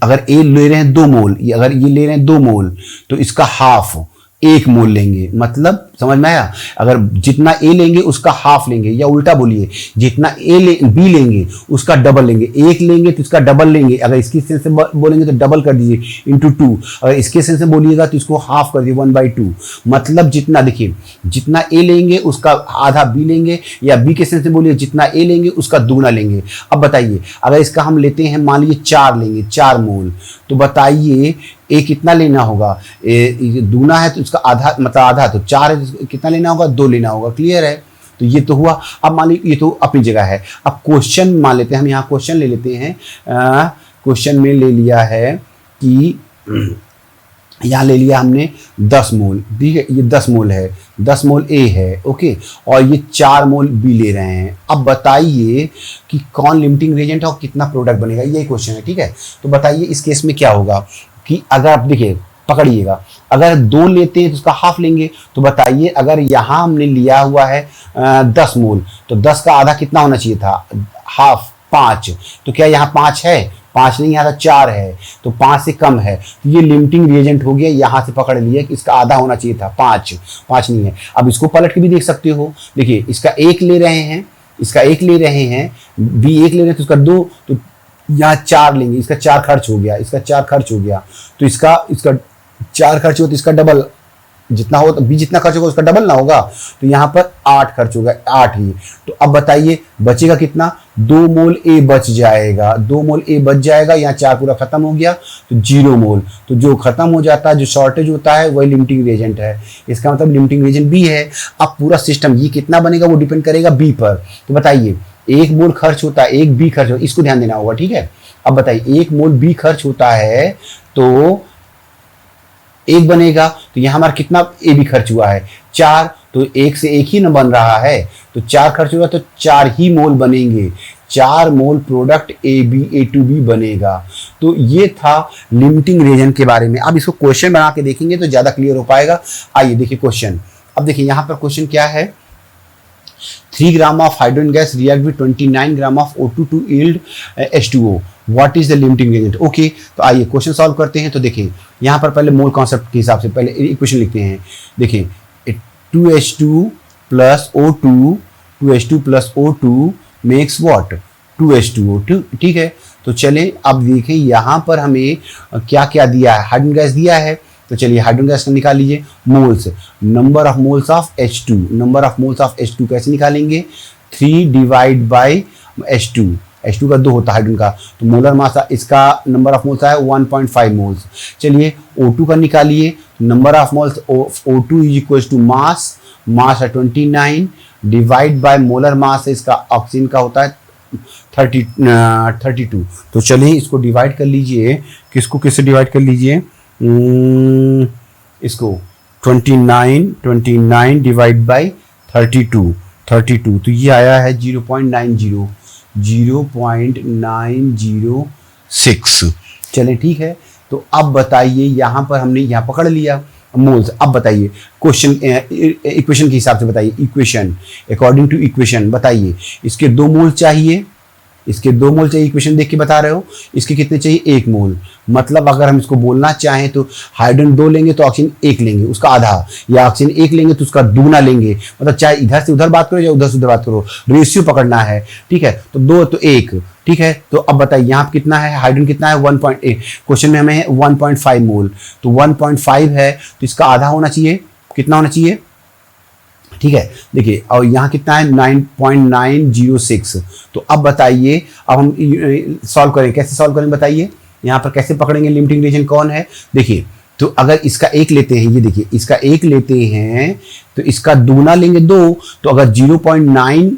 अगर ए ले रहे हैं 2 मोल, अगर ये ले रहे हैं 2 मोल, तो इसका हाफ 1 मोल लेंगे। मतलब समझ में आया, अगर जितना ए लेंगे उसका हाफ लेंगे, या उल्टा बोलिए जितना बी लेंगे उसका डबल लेंगे। 1 लेंगे तो इसका डबल लेंगे, अगर इसकी सेंस से बोलेंगे तो डबल कर दीजिए × 2, अगर इसके सेंस से बोलिएगा तो इसको हाफ कर दीजिए 1/2। मतलब जितना, देखिए जितना ए लेंगे उसका आधा बी लेंगे, या बी के सेंस से बोलिए जितना ए लेंगे उसका दुगना लेंगे। अब बताइए अगर इसका हम लेते हैं, मान लीजिए 4 लेंगे, 4 मोल, तो बताइए ए कितना लेना होगा, दूना है तो उसका आधा, मतलब आधा, तो 4 है तो कितना लेना होगा, 2 लेना होगा। क्लियर है। तो ये तो हुआ। अब मान लीजिए ये तो अपनी जगह है। अब क्वेश्चन मान लेते हैं, हम यहाँ क्वेश्चन ले लेते हैं। क्वेश्चन में ले लिया है कि यहाँ ले लिया हमने 10 मोल, ठीक है, ये 10 मोल है, 10 मोल ए है, ओके, और ये 4 मोल बी ले रहे हैं। अब बताइए कि कौन लिमिटिंग रिएजेंट है और कितना प्रोडक्ट बनेगा, यही क्वेश्चन है, ठीक है। तो बताइए इस केस में क्या होगा कि अगर आप देखिए पकड़िएगा, अगर 2 लेते हैं तो उसका हाफ लेंगे। तो बताइए अगर यहाँ हमने लिया हुआ है 10 मोल, तो 10 का आधा कितना होना चाहिए था, हाफ, 5। तो क्या यहाँ 5 है, 5 नहीं, यहाँ 4 है, तो 5 से कम है, तो ये लिमिटिंग रिएजेंट हो गया। यहाँ से पकड़ लिया कि इसका आधा होना चाहिए था, 5 नहीं है। अब इसको पलट के भी देख सकते हो, देखिए इसका 1 ले रहे हैं, इसका 1 ले रहे हैं, बी 1 ले रहे हैं, तो उसका 2, तो यहाँ 4 लेंगे, इसका 4 खर्च हो गया, इसका 4 खर्च हो गया, तो इसका 4 खर्च हो तो इसका डबल जितना हो, तो बी जितना खर्च होगा उसका डबल ना होगा, तो यहाँ पर 8 खर्च होगा, 8 ही। तो अब बताइए बचेगा कितना, 2 मोल ए बच जाएगा, 2 मोल ए बच जाएगा। यहाँ 4 पूरा खत्म हो गया तो 0 मोल, तो जो खत्म हो जाता है, जो शॉर्टेज होता है, वही लिमिटिंग रिएजेंट है। इसका मतलब लिमिटिंग रिएजेंट बी है। अब पूरा सिस्टम ये कितना बनेगा वो डिपेंड करेगा बी पर। तो बताइए 1 मोल खर्च होता है, 1 बी खर्च होता है, इसको ध्यान देना होगा, ठीक है। अब बताइए 1 मोल बी खर्च होता है तो 1 बनेगा, तो यहाँ हमारा कितना ए बी खर्च हुआ है, 4, तो 1 से 1 ही न बन रहा है, तो 4 खर्च होगा तो 4 ही मोल बनेंगे, 4 मोल प्रोडक्ट ए टू बी बनेगा। तो ये था लिमिटिंग रिएजेंट के बारे में। अब इसको क्वेश्चन बना के देखेंगे तो ज्यादा क्लियर हो पाएगा। आइए देखिए क्वेश्चन। अब देखिए यहाँ पर क्वेश्चन क्या है, 3 gram of hydrogen gas react with 29 gram of O2 to yield H2O, what is the limiting reagent. Okay, तो आइए क्वेश्चन सॉल्व करते हैं। तो देखिए यहाँ पर पहले मोल कॉन्सेप्ट के हिसाब से पहले इक्वेशन लिखते हैं। देखिए 2H2 plus O2 makes what, 2H2O, ठीक है। तो चले अब देखें यहाँ पर हमें क्या क्या दिया है, हाइड्रोजन गैस दिया है, तो चलिए हाइड्रोजन गैस का निकाल लीजिए moles, number of moles of H2, number of moles of H2 कैसे निकालेंगे, 3 डिवाइड बाई H2, H2 का 2 होता है हाइड्रोजन का, तो मोलर मास इसका नंबर ऑफ मोल्स है 1.5 मोल्स। चलिए O2 का निकालिए, number of moles O2 is equal to mass, mass है 29 डिवाइड बाय मोलर मास इसका ऑक्सीजन का होता है 32। तो चलिए इसको डिवाइड कर लीजिए, किसको किससे डिवाइड कर लीजिए, इसको 29 डिवाइड बाई 32, तो ये आया है 0.906। चलें ठीक है, तो अब बताइए यहाँ पर हमने यहाँ पकड़ लिया मोल्स। अब बताइए क्वेश्चन इक्वेशन के हिसाब से बताइए, इक्वेशन अकॉर्डिंग टू इक्वेशन बताइए, इसके 2 मोल चाहिए, इसके 2 मोल चाहिए, इक्वेशन देख के बता रहे हो, इसके कितने चाहिए 1 मोल। मतलब अगर हम इसको बोलना चाहें तो हाइड्रोजन 2 लेंगे तो ऑक्सीजन 1 लेंगे उसका आधा, या ऑक्सीजन 1 लेंगे तो उसका दुगना लेंगे, मतलब चाहे इधर से उधर बात करो या उधर से उधर बात करो, रेशियो पकड़ना है, ठीक है। तो 2 तो 1, ठीक है। तो अब बताइए यहाँ कितना है, हाइड्रोजन कितना है 1.8, क्वेश्चन में हमें 1.5 मोल, तो 1.5 है तो इसका आधा होना चाहिए, कितना होना चाहिए, ठीक है। देखिए और यहाँ कितना है 9.906। तो अब बताइए, अब हम सॉल्व करें, कैसे सॉल्व करें बताइए, यहाँ पर कैसे पकड़ेंगे लिमिटिंग रीजन कौन है। देखिए तो अगर इसका 1 लेते हैं, ये देखिए इसका 1 लेते हैं तो इसका दुगना लेंगे 2, तो अगर 0.90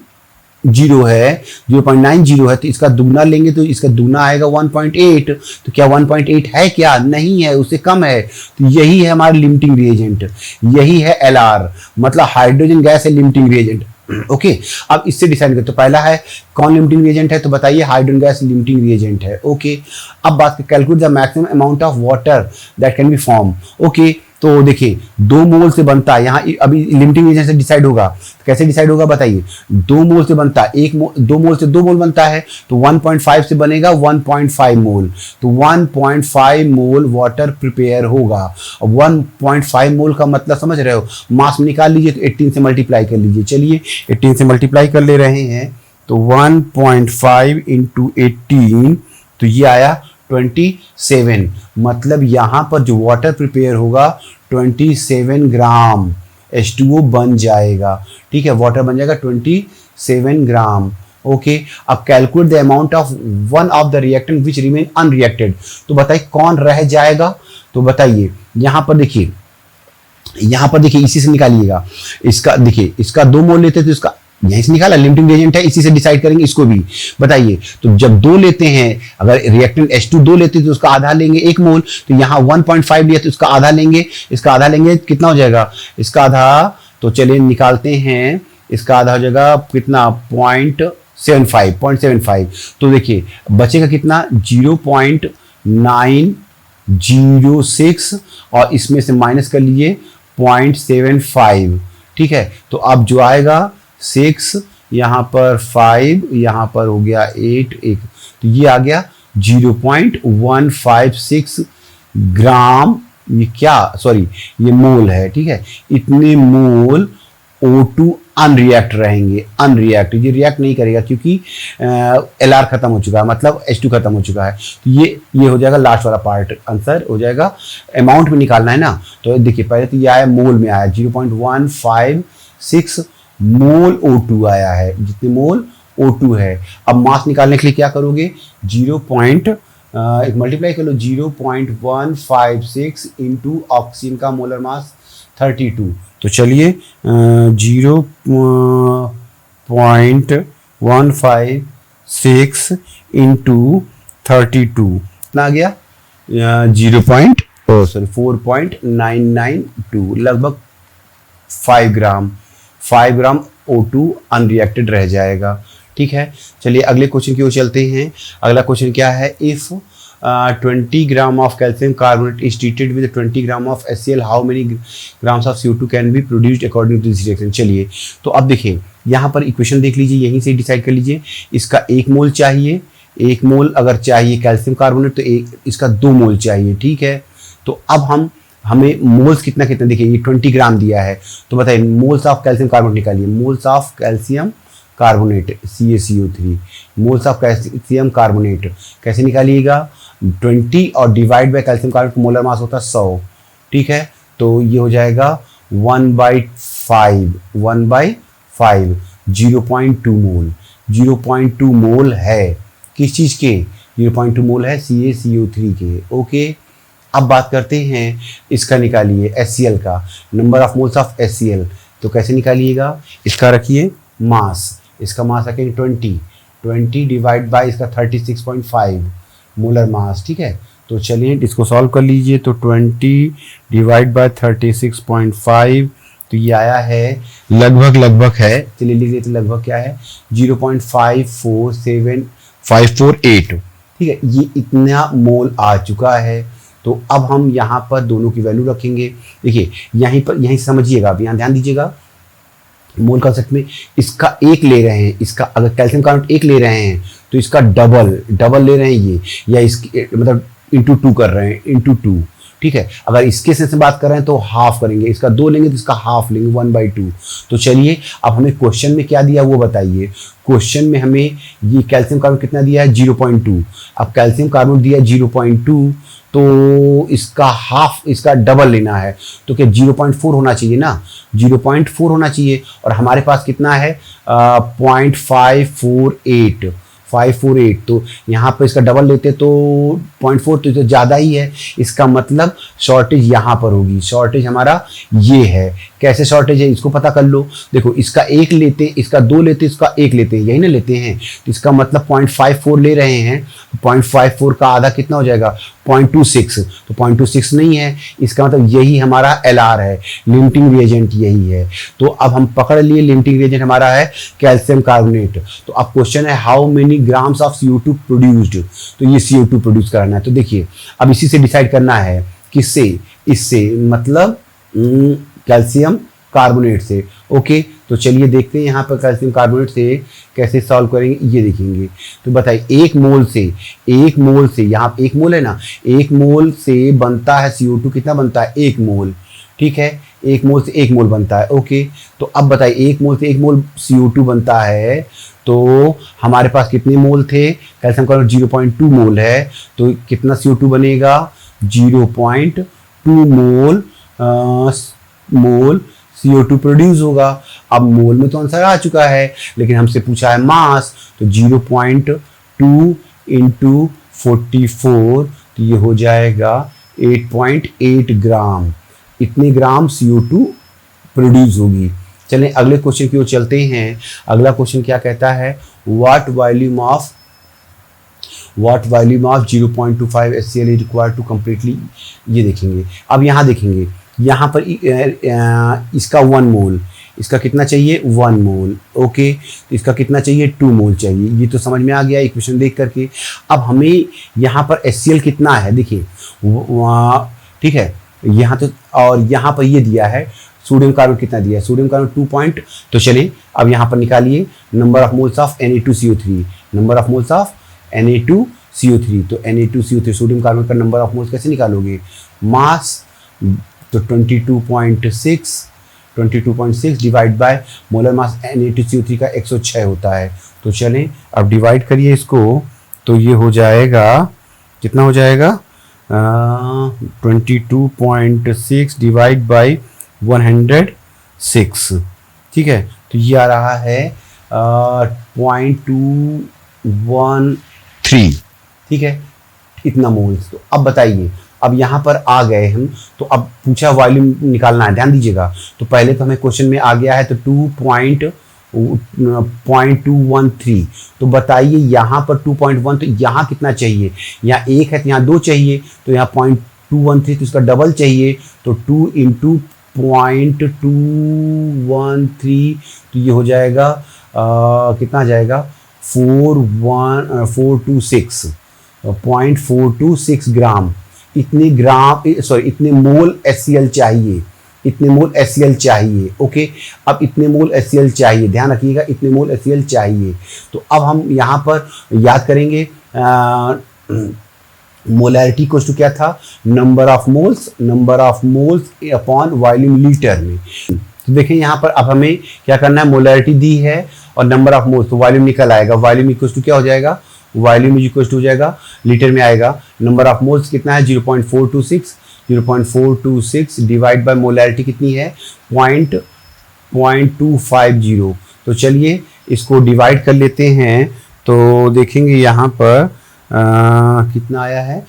है, 0.90 है तो इसका दुगना लेंगे तो इसका दुगना आएगा 1.8। तो क्या 1.8 है, क्या नहीं है, उससे कम है। तो यही है हमारा लिमिटिंग रिएजेंट, यही है LR, मतलब हाइड्रोजन गैस है लिमिटिंग रिएजेंट। ओके अब इससे डिसाइड करते, तो पहला है कौन लिमिटिंग रिएजेंट है, तो बताइए हाइड्रोजन गैस लिमिटिंग रिएजेंट है। ओके अब बात calculate the maximum amount of water that can be form. Okay तो देखिए 2 मोल से बनता है, यहाँ अभी लिमिटिंग रिएजेंट से डिसाइड होगा, कैसे डिसाइड होगा बताइए, 2 मोल से बनता है, 2 मोल से 2 मोल बनता है, तो 1.5 से बनेगा 1.5 मोल, तो 1.5 मोल वाटर प्रिपेयर होगा। अब 1.5 मोल का मतलब समझ रहे हो, मास में निकाल लीजिए तो 18 से मल्टीप्लाई कर लीजिए। चलिए 18 से मल्टीप्लाई कर ले रहे हैं, तो 1.5 इंटू 18, तो ये आया 27, मतलब यहाँ पर जो वाटर प्रिपेयर होगा 27 ग्राम H2O बन जाएगा, ठीक है, वाटर बन जाएगा 27 ग्राम। ओके अब calculate the amount of one of the reactant which remain unreacted. तो बताइए कौन रह जाएगा, तो बताइए यहाँ पर देखिए, इसी से निकालिएगा, इसका देखिए इसका 2 मोल लेते तो इसका यहीं से निकाला, लिमिटिंग रिएजेंट है, इसी से डिसाइड करेंगे इसको भी। बताइए तो जब 2 लेते हैं, अगर रिएक्टेंट H2 2 लेते तो उसका आधा लेंगे 1 मोल, तो यहाँ 1.5 लिया तो उसका आधा लेंगे, इसका आधा लेंगे कितना हो जाएगा, इसका आधा, तो चलिए निकालते हैं, इसका आधा हो जाएगा कितना 0.75। तो देखिए बचेगा कितना 0.906 और इसमें से माइनस कर लीजिए 0.75, ठीक है। तो अब जो आएगा 6, यहाँ पर 5, यहाँ पर हो गया 8, तो ये आ गया 0.156 ग्राम, ये क्या सॉरी ये मोल है, ठीक है। इतने मोल O2 अनरिएक्ट रहेंगे, अनरिएक्ट, ये रिएक्ट नहीं करेगा क्योंकि LR खत्म हो चुका है, मतलब H2 खत्म हो चुका है। तो ये हो जाएगा लास्ट वाला पार्ट, आंसर हो जाएगा। अमाउंट में निकालना है ना, तो देखिए पहले तो ये आया मोल में आया 0.156 मोल O2 आया है, जितने मोल O2 है। अब मास निकालने के लिए क्या करोगे, मल्टीप्लाई कर लो 0.156 इंटू ऑक्सीजन का मोलर मास 32। तो चलिए 0.156 इंटू 32 कितना आ गया 4.992, लगभग 5 ग्राम O2 अनरिएक्टेड रह जाएगा, ठीक है। चलिए अगले क्वेश्चन की ओर चलते हैं। अगला क्वेश्चन क्या है, if 20 gram of calcium carbonate is treated with 20 gram of HCl, how many grams of CO2 can be produced according to this reaction. चलिए तो अब देखिए यहाँ पर इक्वेशन देख लीजिए, यहीं से डिसाइड कर लीजिए, इसका 1 मोल चाहिए, 1 मोल अगर चाहिए कैल्शियम कार्बोनेट तो इसका 2 मोल चाहिए, ठीक है। तो अब हमें मोल्स कितना देखिए ये 20 ग्राम दिया है, तो बताइए मोल्स ऑफ कैल्शियम कार्बोनेट निकालिए, moles of calcium carbonate CaCO3, moles of calcium carbonate कैसे निकालिएगा, 20 और divide by calcium carbonate molar mass होता है 100, ठीक है, तो ये हो जाएगा 1/5, 1/5, 0.2 मोल, 0.2 मोल है किस चीज के, 0.2 मोल है CaCO3 के। ओके, अब बात करते हैं इसका, निकालिए HCl का, number of moles of HCl। तो कैसे निकालिएगा, इसका रखिए मास, इसका मास रखेंगे 20 डिवाइड बाय इसका 36.5 मोलर मास। ठीक है, तो चलिए इसको सॉल्व कर लीजिए। तो 20 डिवाइड बाय 36.5, तो ये आया है लगभग है, चलिए लिख लेते लगभग क्या है, 0.547548। ठीक है, ये इतना मोल आ चुका है। तो अब हम यहाँ पर दोनों की वैल्यू रखेंगे। देखिए यहीं समझिएगा, आप यहाँ ध्यान दीजिएगा, मोल कंसेप्ट में इसका एक ले रहे हैं, इसका अगर कैल्शियम कार्बोनेट एक ले रहे हैं तो इसका डबल ले रहे हैं ये, या इसकी मतलब इंटू 2 कर रहे हैं, इंटू 2। ठीक है, अगर इसके से बात कर रहे हैं तो हाफ करेंगे, इसका 2 लेंगे तो इसका हाफ लेंगे, 1/2। तो चलिए अब हमें क्वेश्चन में क्या दिया वो बताइए। क्वेश्चन में हमें ये कैल्शियम कार्बोनेट कितना दिया है, 0.2। अब कैल्शियम कार्बोनेट दिया 0.2, तो इसका हाफ, इसका डबल लेना है, तो क्या 0.4 होना चाहिए ना, 0.4 होना चाहिए। और हमारे पास कितना है 0.548, तो यहाँ पर इसका डबल लेते तो 0.4, तो ज़्यादा ही है। इसका मतलब शॉर्टेज यहाँ पर होगी, शॉर्टेज हमारा ये है। कैसे शॉर्टेज है इसको पता कर लो। देखो इसका एक लेते, इसका 2 लेते, इसका 1 लेते हैं, यही ना लेते हैं, तो इसका मतलब 0.54 ले रहे हैं। 0.54 का आधा कितना हो जाएगा, 0.26, तो 0.26 नहीं है, इसका मतलब यही हमारा LR है, लिमिटिंग रिएजेंट यही है। तो अब हम पकड़ लिए लिमिटिंग रिएजेंट हमारा है कैल्शियम कार्बोनेट। तो अब क्वेश्चन है how many grams of CO2 produced, तो ये CO2 प्रोड्यूस करना है। तो देखिए अब इसी से डिसाइड करना है, किससे, इससे, मतलब कैल्शियम कार्बोनेट से। ओके, तो चलिए देखते हैं यहाँ पर कैल्शियम कार्बोनेट से कैसे सॉल्व करेंगे, ये देखेंगे। तो बताइए एक मोल से, यहाँ 1 मोल है ना, 1 मोल से बनता है CO2 कितना बनता है, 1 मोल। ठीक है, 1 मोल से 1 मोल बनता है। ओके, तो अब बताइए 1 मोल से 1 मोल CO2 बनता है, तो हमारे पास कितने मोल थे, कैल्शियम कार्बोनेट 0.2 मोल है, तो कितना CO2 बनेगा, 0.2 मोल CO2 प्रोड्यूस होगा। अब मोल में तो आंसर आ चुका है, लेकिन हमसे पूछा है मास, तो 0.2 इंटू 44, तो ये हो जाएगा 8.8 ग्राम, इतने ग्राम CO2 प्रोड्यूस होगी। चलें अगले क्वेश्चन की ओर चलते हैं। अगला क्वेश्चन क्या कहता है, what volume of 0.25 HCl is required to completely, ये देखेंगे। अब यहाँ देखेंगे, यहाँ पर इसका 1 मोल, इसका कितना चाहिए 1 मोल। ओके, तो इसका कितना चाहिए 2 मोल चाहिए, ये तो समझ में आ गया इक्वेशन देख करके। अब हमें यहाँ पर HCl कितना है, देखिए ठीक है, यहाँ तो, और यहाँ पर ये दिया है सोडियम कार्बोनेट कितना दिया है, सोडियम कार्बोनेट 2 तो चलिए अब यहाँ पर निकालिए number of moles of Na2CO3, number of moles of Na2CO3। तो Na2CO3 सोडियम कार्बोनेट का नंबर ऑफ मोल्स कैसे निकालोगे, मास, तो 22.6 divide by molar mass Na2CO3 का 106 होता है। तो चलें अब डिवाइड करिए इसको, तो ये हो जाएगा, कितना हो जाएगा 22.6 डिवाइड बाई 106। ठीक है, तो ये आ रहा है 0.213। ठीक है, इतना मोल्स। तो अब बताइए, अब यहाँ पर आ गए हम, तो अब पूछा वॉल्यूम निकालना है, ध्यान दीजिएगा। तो पहले तो हमें क्वेश्चन में आ गया है, तो 2.213। तो बताइए यहाँ पर 2.1, तो यहाँ कितना चाहिए, यहाँ 1 है तो यहाँ 2 चाहिए, तो यहाँ 0.213, तो इसका डबल चाहिए, तो 2 इंटू 0.213, तो ये हो जाएगा कितना आ जाएगा 0.426 ग्राम। इतने मोल HCl चाहिए, इतने मोल HCl चाहिए। ओके, अब इतने मोल HCl चाहिए, ध्यान रखिएगा, इतने मोल HCl चाहिए। तो अब हम यहाँ पर याद करेंगे मोलैरिटी इक्वल्स टू क्या था, number of moles upon volume litre में। तो देखें यहाँ पर अब हमें क्या करना है, मोलैरिटी दी है और नंबर ऑफ मोल्स, तो वॉल्यूम निकल आएगा। वॉल्यूम इक्वल्स टू क्या हो जाएगा, वॉल्यूम इक्वल्स टू हो जाएगा लीटर में आएगा। नंबर ऑफ मोल्स कितना है 0.426, 0.426 डिवाइड बाय मोलैरिटी कितनी है 0.250। तो चलिए इसको डिवाइड कर लेते हैं, तो देखेंगे यहाँ पर कितना आया है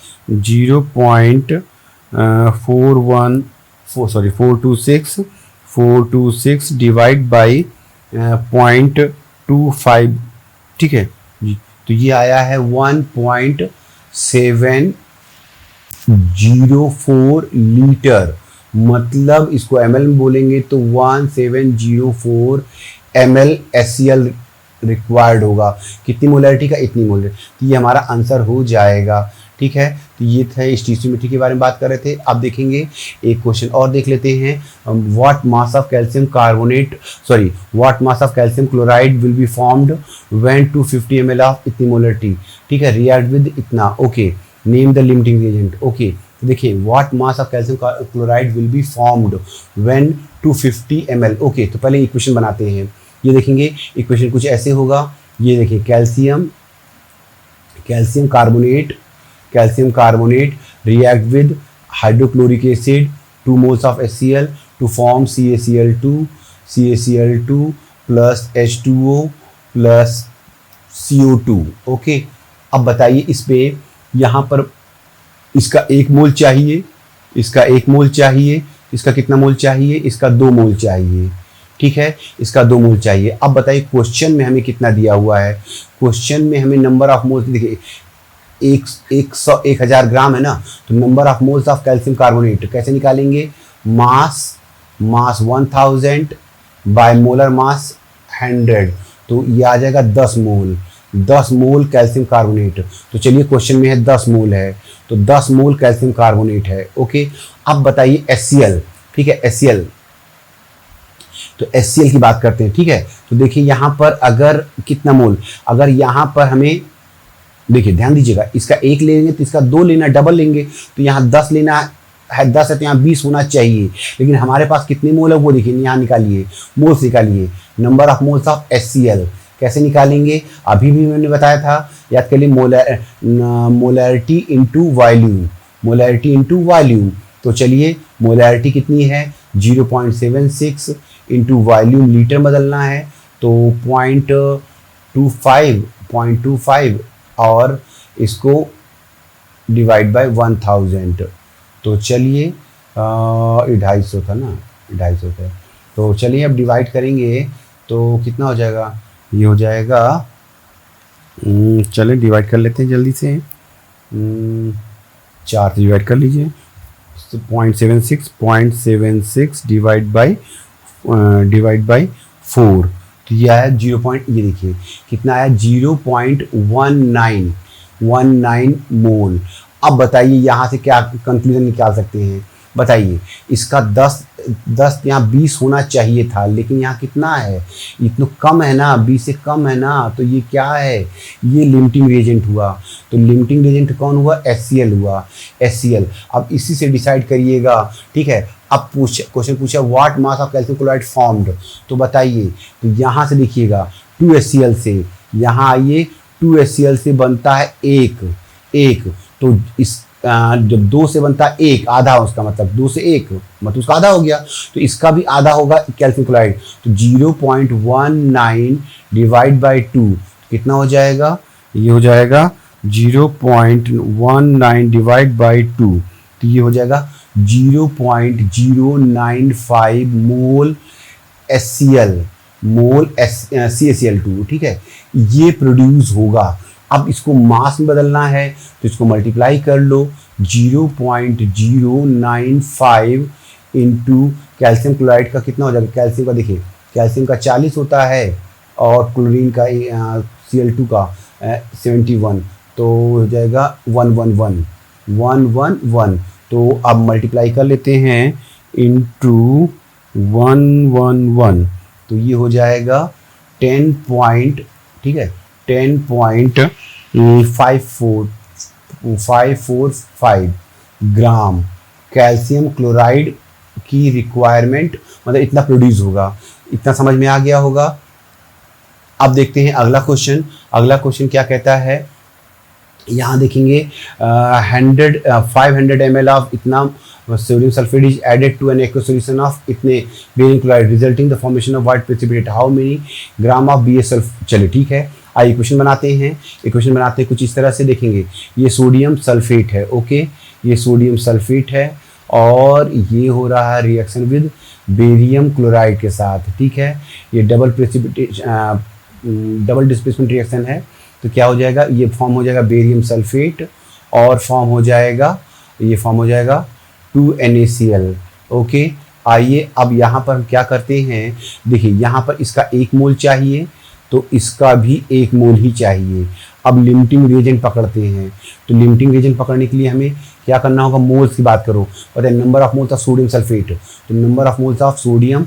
426 डिवाइड बाई 0.25, ठीक है जी। तो ये आया है 1704 लीटर, मतलब इसको ml में बोलेंगे तो 1704 ml SCl रिक्वायर्ड होगा। कितनी मोलैरिटी का, इतनी मोलैरिटी। तो ये हमारा आंसर हो जाएगा, ठीक है। तो ये थे स्टीचियोमेट्री के बारे में बात कर रहे थे। अब देखेंगे एक क्वेश्चन और देख लेते हैं। What mass of calcium chloride will be formed when 250 ml of इतनी मोलैरिटी, ठीक है, रिएक्ट विद इतना। Okay, name the limiting reagent. Okay, तो देखिए what mass of calcium chloride will be formed when 250 ml। Okay, तो पहले equation बनाते हैं। ये देखेंगे इक्वेशन कुछ ऐसे होगा। ये देखिए calcium carbonate react with hydrochloric acid 2 moles of HCl to form CaCl2 plus H2O plus CO2। Okay, अब बताइए इस पे यहाँ पर इसका 1 मोल चाहिए, इसका 1 मोल चाहिए, इसका कितना मोल चाहिए, इसका 2 मोल चाहिए, ठीक है, इसका 2 मोल चाहिए। अब बताइए क्वेश्चन में हमें कितना दिया हुआ है। क्वेश्चन में हमें नंबर ऑफ मोल्स, देखिए 1000 ग्राम है ना, तो number of moles of calcium carbonate कैसे निकालेंगे, मास 1000 बाय मोलर मास 100, तो ये आ जाएगा 10 मोल कैल्शियम कार्बोनेट। तो चलिए क्वेश्चन में है 10 मोल है, तो 10 मोल कैल्शियम कार्बोनेट है। ओके, अब बताइए HCl, ठीक है, HCl, तो HCl की बात करते हैं, ठीक है। तो देखिए यहाँ पर अगर कितना मोल, अगर यहाँ पर हमें देखिए ध्यान दीजिएगा, इसका 1 लेंगे तो इसका 2 लेना, डबल लेंगे तो यहाँ 10 लेना है, 10 है तो यहाँ 20 होना चाहिए। लेकिन हमारे पास कितने मोल है वो देखिए, यहाँ निकालिए, मोल्स निकालिए, number of moles of HCl कैसे निकालेंगे, अभी भी मैंने बताया था, याद कर लिए, मोलैरिटी इनटू वॉल्यूम। तो चलिए मोलैरिटी कितनी है 0.76 इंटू वॉल्यूम, लीटर बदलना है तो 0.25 और इसको डिवाइड बाय 1000। तो चलिए 250 था ना, 250 था। तो चलिए अब डिवाइड करेंगे तो कितना हो जाएगा, ये हो जाएगा, चलिए डिवाइड कर लेते हैं जल्दी से, 4 से डिवाइड कर लीजिए, 0.76 डिवाइड बाई 4, तो ये आया 0. ये देखिए कितना आया 0.19 मोल। अब बताइए यहाँ से क्या कंक्लूजन निकाल सकते हैं, बताइए, इसका 10 यहाँ 20 होना चाहिए था, लेकिन यहाँ कितना है, इतना कम है ना, 20 से कम है ना, तो ये क्या है, ये लिमिटिंग रिएजेंट हुआ। तो लिमिटिंग रिएजेंट कौन हुआ, HCl हुआ, HCl। अब इसी से डिसाइड करिएगा, ठीक है। अब क्वेश्चन पूछा what mass of calcium chloride formed, तो बताइए, तो यहाँ से देखिएगा 2 HCl से, यहाँ आइए 2 HCl से बनता है एक, तो इस जब 2 से बनता है 1, आधा उसका मतलब 2 से 1 मतलब उसका आधा हो गया, तो इसका भी आधा होगा कैल्शियम क्लोराइड। तो 0.19 डिवाइड बाई 2 कितना हो जाएगा, ये हो जाएगा 0.19 डिवाइड बाई 2, तो ये हो जाएगा 0.095 मोल CaCl2, ठीक है, ये प्रोड्यूस होगा। अब इसको मास में बदलना है तो इसको मल्टीप्लाई कर लो, 0.095 इंटू कैल्शियम क्लोराइड का कितना हो जाएगा, कैल्शियम का देखिए, कैल्शियम का 40 होता है और क्लोरीन का Cl2 का 71, तो हो जाएगा 111। तो अब मल्टीप्लाई कर लेते हैं इंटू 111, तो ये हो जाएगा 10.545 ग्राम कैल्शियम क्लोराइड की रिक्वायरमेंट, मतलब इतना प्रोड्यूस होगा। इतना समझ में आ गया होगा। अब देखते हैं अगला क्वेश्चन। अगला क्वेश्चन क्या कहता है, यहाँ देखेंगे 500 ml ऑफ इतना sodium sulphate is added to an aq solution of इतने barium chloride resulting the formation of white precipitate, how many gram of BaSO। चलिए ठीक है, आइए इक्वेशन बनाते हैं। इक्वेशन बनाते हैं कुछ इस तरह से, देखेंगे ये सोडियम सल्फेट है, ओके, ये सोडियम सल्फेट है और ये हो रहा है रिएक्शन विद बेरियम क्लोराइड के साथ, ठीक है। ये डबल डिस्प्लेसमेंट रिएक्शन है, तो क्या हो जाएगा, ये फॉर्म हो जाएगा बेरियम सल्फेट और फॉर्म हो जाएगा, ये फॉर्म हो जाएगा 2NaCl, ओके। आइए अब यहाँ पर हम क्या करते हैं, देखिए यहाँ पर इसका 1 मोल चाहिए तो इसका भी 1 मोल ही चाहिए। अब लिमिटिंग रिएजेंट पकड़ते हैं, तो लिमिटिंग रिएजेंट पकड़ने के लिए हमें क्या करना होगा, मोल्स की बात करो, पता है number of moles of sodium sulphate, तो number of moles of sodium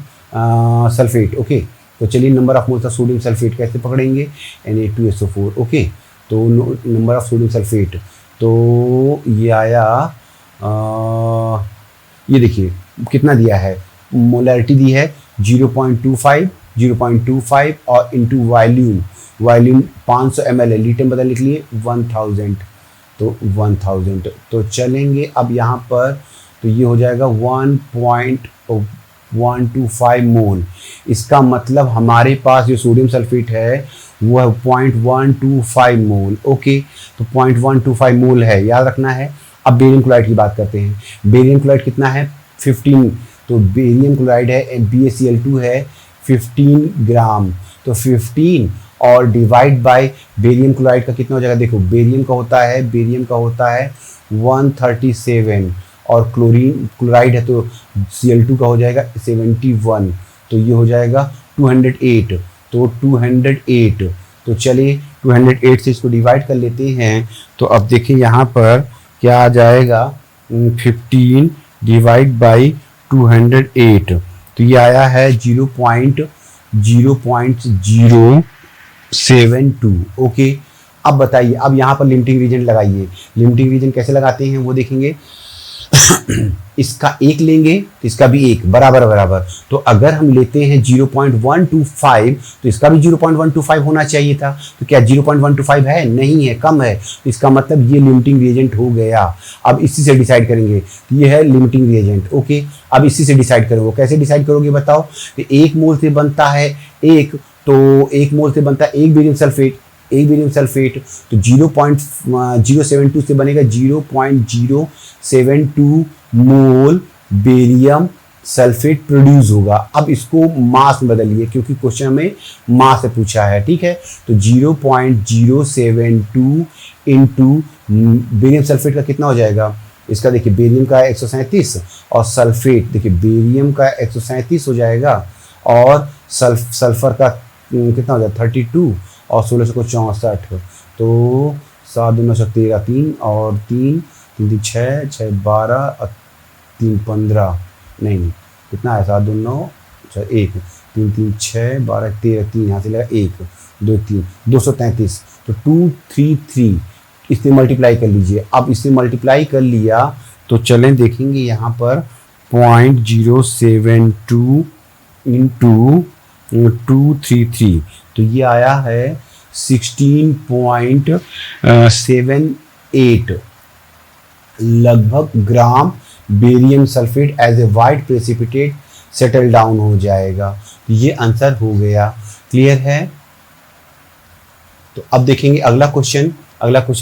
sulphate, okay. तो चलिए number of moles of sodium sulphate कैसे पकड़ेंगे, Na2SO4, ओके। तो नंबर ऑफ सोडियम सल्फेट, तो ये आया ये देखिए कितना दिया है, मोलैरिटी दी है 0.25 और इनटू वॉल्यूम 500 ml है, लीटर बदल लिख लिए 1000, तो 1000 तो चलेंगे अब यहाँ पर, तो ये हो जाएगा 1.125 मोल। इसका मतलब हमारे पास जो सोडियम सल्फेट है वो है 0.125 मोल, ओके। तो 0.125 मोल है, याद रखना है। अब बेरियम क्लोराइड की बात करते हैं। बेरियम क्लोराइड कितना है, 15, तो बेरियम क्लोराइड है BaCl2 है 15 ग्राम, तो 15 और डिवाइड बाय बेरियम क्लोराइड का कितना हो जाएगा, देखो बेरियम का होता है 137 और क्लोराइड है तो Cl2 का हो जाएगा 71, तो ये हो जाएगा 208, तो 208, तो चलिए 208 से इसको डिवाइड कर लेते हैं। तो अब देखिए यहाँ पर क्या आ जाएगा, 15 डिवाइड बाई 208, तो ये आया है 0.072, ओके। अब बताइए, अब यहाँ पर लिमिटिंग रीजन लगाइए। लिमिटिंग रीजन कैसे लगाते हैं वो देखेंगे। इसका 1 लेंगे तो इसका भी 1, बराबर। तो अगर हम लेते हैं 0.125 तो इसका भी 0.125 होना चाहिए था, तो क्या 0.125 है, नहीं है, कम है, तो इसका मतलब ये लिमिटिंग रिएजेंट हो गया। अब इसी से डिसाइड करेंगे, ये है लिमिटिंग रिएजेंट, ओके। अब इसी से डिसाइड करोगे, कैसे डिसाइड करोगे बताओ, कि 1 मोल से बनता है 1, तो 1 मोल से बनता है 1 बेरियम सल्फेट, तो 0.072 से बनेगा 0.072 मोल बेरियम सल्फेट प्रोड्यूस होगा। अब इसको मास में बदलिए क्योंकि क्वेश्चन में मास से पूछा है, ठीक है। तो 0.072 इंटू बेरियम सल्फेट का कितना हो जाएगा, इसका देखिए बेरियम का 137 और सल्फेट देखिए बेरियम का 137 हो जाएगा और सल्फर का कितना हो जाएगा 32 और 16 को 64, तो 7 दूना 13, 3 और 3 3 6 6 12 और 3 15, नहीं कितना है 7 2 9 1 3 3 6 12 13, 3 यहाँ से लगा 1 2 3 233, तो 233 इससे मल्टीप्लाई कर लीजिए। अब इससे मल्टीप्लाई कर लिया तो चलें देखेंगे यहाँ पर 0.072 इंटू 233, तो ये आया है 16.78 लगभग gram barium sulphate as a white precipitate settle down हो जाएगा। तो ये आंसर हो गया, क्लियर है। तो अब देखेंगे अगला क्वेश्चन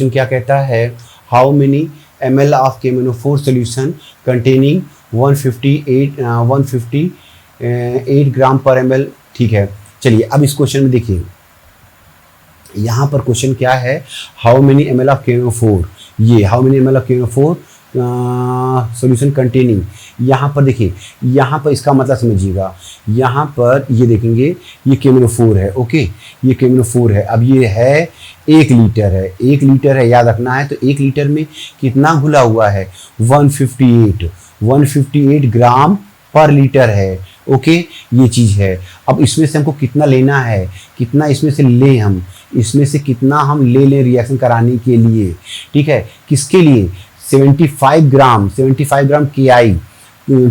क्या कहता है, how many ml of KMnO4 solution containing 158 ग्राम पर ml, ठीक है। चलिए अब इस क्वेश्चन में देखिए, यहाँ पर क्वेश्चन क्या है, how many ml of KMnO4, ये how many ml of KMnO4 solution containing, यहाँ पर देखिए, यहाँ पर इसका मतलब समझिएगा, यहाँ पर ये देखेंगे ये KMnO4 है, ओके, ये KMnO4 है। अब ये है 1 लीटर है, याद रखना है। तो 1 लीटर में कितना घुला हुआ है, 158 ग्राम पर लीटर है, ओके, ये चीज़ है। अब इसमें से हमको कितना लेना है, कितना इसमें से लें हम, इसमें से कितना हम ले लें रिएक्शन कराने के लिए, ठीक है। किसके लिए, 75 ग्राम KI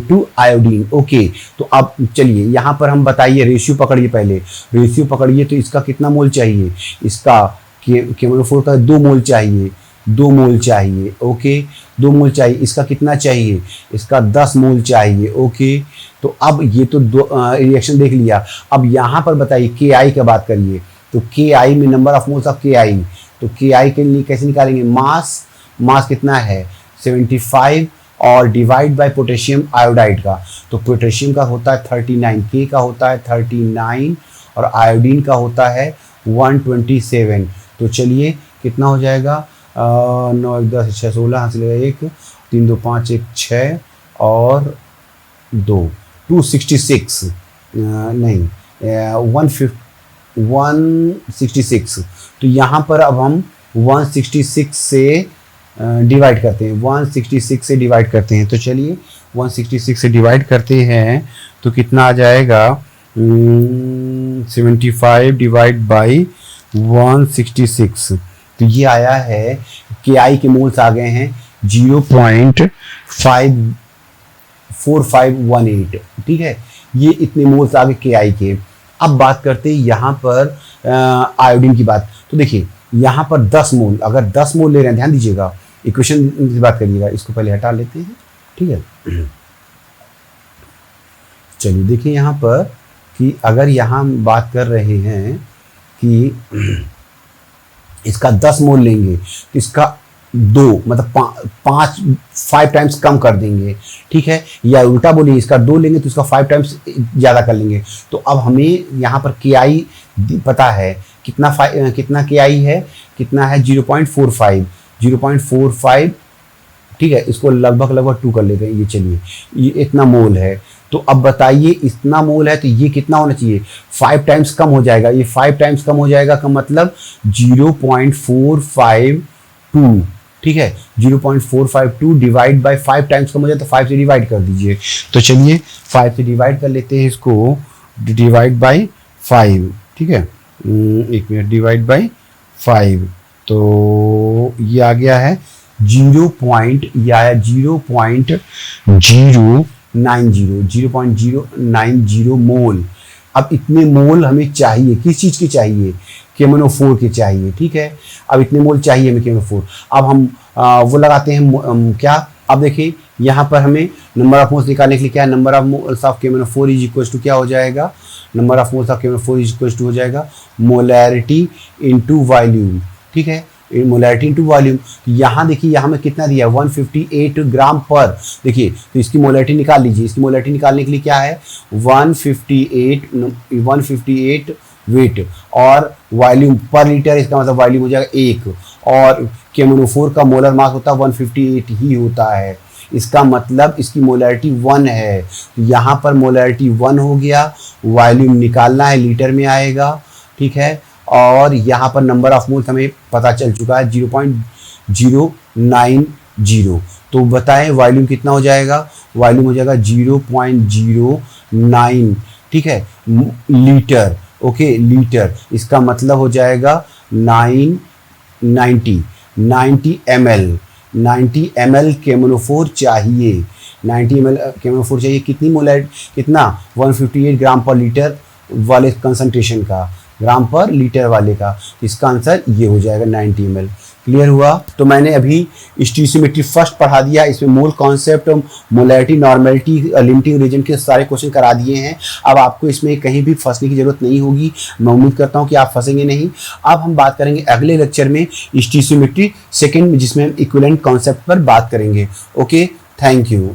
टू आयोडीन, ओके। तो अब चलिए यहाँ पर हम बताइए, रेशियो पकड़िए, पहले रेशियो पकड़िए। तो इसका कितना मोल चाहिए, इसका KMnO4 का 2 मोल चाहिए, 2 मोल चाहिए। ओके, 2 मोल चाहिए। इसका कितना चाहिए? इसका 10 मोल चाहिए। ओके, तो अब ये तो दो रिएक्शन देख लिया। अब यहाँ पर बताइए के आई का बात करिए, तो के आई में नंबर ऑफ मोल्स ऑफ के आई, तो के आई के लिए कैसे निकालेंगे? मास कितना है? 75 और डिवाइड बाय पोटेशियम आयोडाइड का, तो पोटेशियम का होता है 39, के का होता है 39 और आयोडीन का होता है 127। तो चलिए कितना हो जाएगा? 9 1 10 6 16 हासिल 1 3 2 5 1 6 और 2 266 नहीं 166। तो यहाँ पर अब हम 166 से डिवाइड करते हैं, 166 से डिवाइड करते हैं। तो चलिए 166 से डिवाइड करते हैं तो कितना आ जाएगा? 75 डिवाइड बाई 166, तो ये आया है के आई के मोल्स आ गए हैं 0.54518। ठीक है, ये इतने मोल्स आ गए के आई के। अब बात करते हैं यहाँ पर आयोडीन की बात। तो देखिए यहाँ पर 10 मोल, अगर 10 मोल ले रहे हैं, ध्यान दीजिएगा, इक्वेशन की बात करिएगा, इसको पहले हटा लेते हैं। ठीक है, चलिए देखिए यहाँ पर कि अगर यहाँ हम बात कर रहे हैं कि इसका 10 मोल लेंगे तो इसका 2 मतलब 5 टाइम्स कम कर देंगे। ठीक है, या उल्टा बोलिए, इसका 2 लेंगे तो इसका 5 टाइम्स ज़्यादा कर लेंगे। तो अब हमें यहाँ पर के आई पता है कितना के आई है, कितना है? 0.45। ठीक है, इसको लगभग 2 कर लेते हैं। ये चलिए, ये इतना मोल है। तो अब बताइए इतना मोल है तो ये कितना होना चाहिए? 5 टाइम्स कम हो जाएगा। ये 5 टाइम्स कम हो जाएगा का मतलब 0.452। ठीक है, 0.452 डिवाइड बाय 5 टाइम्स कम हो जाए तो 5 से डिवाइड कर दीजिए। तो चलिए 5 से डिवाइड कर लेते हैं इसको, डिवाइड बाय 5। ठीक है, 1 मिनट, डिवाइड बाय 5, तो ये आ गया है 0.090 मोल। अब इतने मोल हमें चाहिए, किस चीज़ की चाहिए? KMnO4 के चाहिए। ठीक है, अब इतने मोल चाहिए हमें KMnO4। अब हम वो लगाते हैं क्या? अब देखिए यहाँ पर हमें नंबर ऑफ मोल्स निकालने के लिए क्या है? Number of moles of KMnO4 is equal to क्या हो जाएगा? Number of moles of KMnO4 is equal to हो जाएगा मोलैरिटी इनटू वॉल्यूम। ठीक है, मोलैरिटी इनटू वॉल्यूम। यहाँ देखिए, यहाँ में कितना दिया है? 158 ग्राम पर। देखिए, तो इसकी मोलैरिटी निकाल लीजिए। इसकी मोलैरिटी निकालने के लिए क्या है? 158 वेट और वॉल्यूम पर लीटर, इसका मतलब वॉल्यूम हो जाएगा 1, और KMnO4 का मोलर मास होता है 158 ही होता है। इसका मतलब इसकी मोलैरिटी 1 है। तो यहाँ पर मोलैरिटी 1 हो गया, वॉल्यूम निकालना है, लीटर में आएगा। ठीक है, और यहाँ पर नंबर ऑफ मोल्स हमें पता चल चुका है 0.090। तो बताएं वॉल्यूम कितना हो जाएगा? वॉल्यूम हो जाएगा 0.09। ठीक है, लीटर। ओके, लीटर, इसका मतलब हो जाएगा 90 ml। 90 ml KMnO4 चाहिए। 90 ml KMnO4 चाहिए। कितनी मोलैरिटी? कितना? 158 ग्राम पर लीटर वाले कंसंट्रेशन का, ग्राम पर लीटर वाले का। इसका आंसर ये हो जाएगा 90 ml। क्लियर हुआ? तो मैंने अभी स्टीशियोमेट्री फर्स्ट पढ़ा दिया, इसमें mole concept, molarity, normality, limiting reagent के सारे क्वेश्चन करा दिए हैं। अब आपको इसमें कहीं भी फंसने की जरूरत नहीं होगी। मैं उम्मीद करता हूँ कि आप फंसेंगे नहीं। अब हम बात करेंगे अगले लेक्चर में स्टीशियोमेट्री सेकेंड, जिसमें हम इक्विवेलेंट कॉन्सेप्ट पर बात करेंगे। Okay, thank you.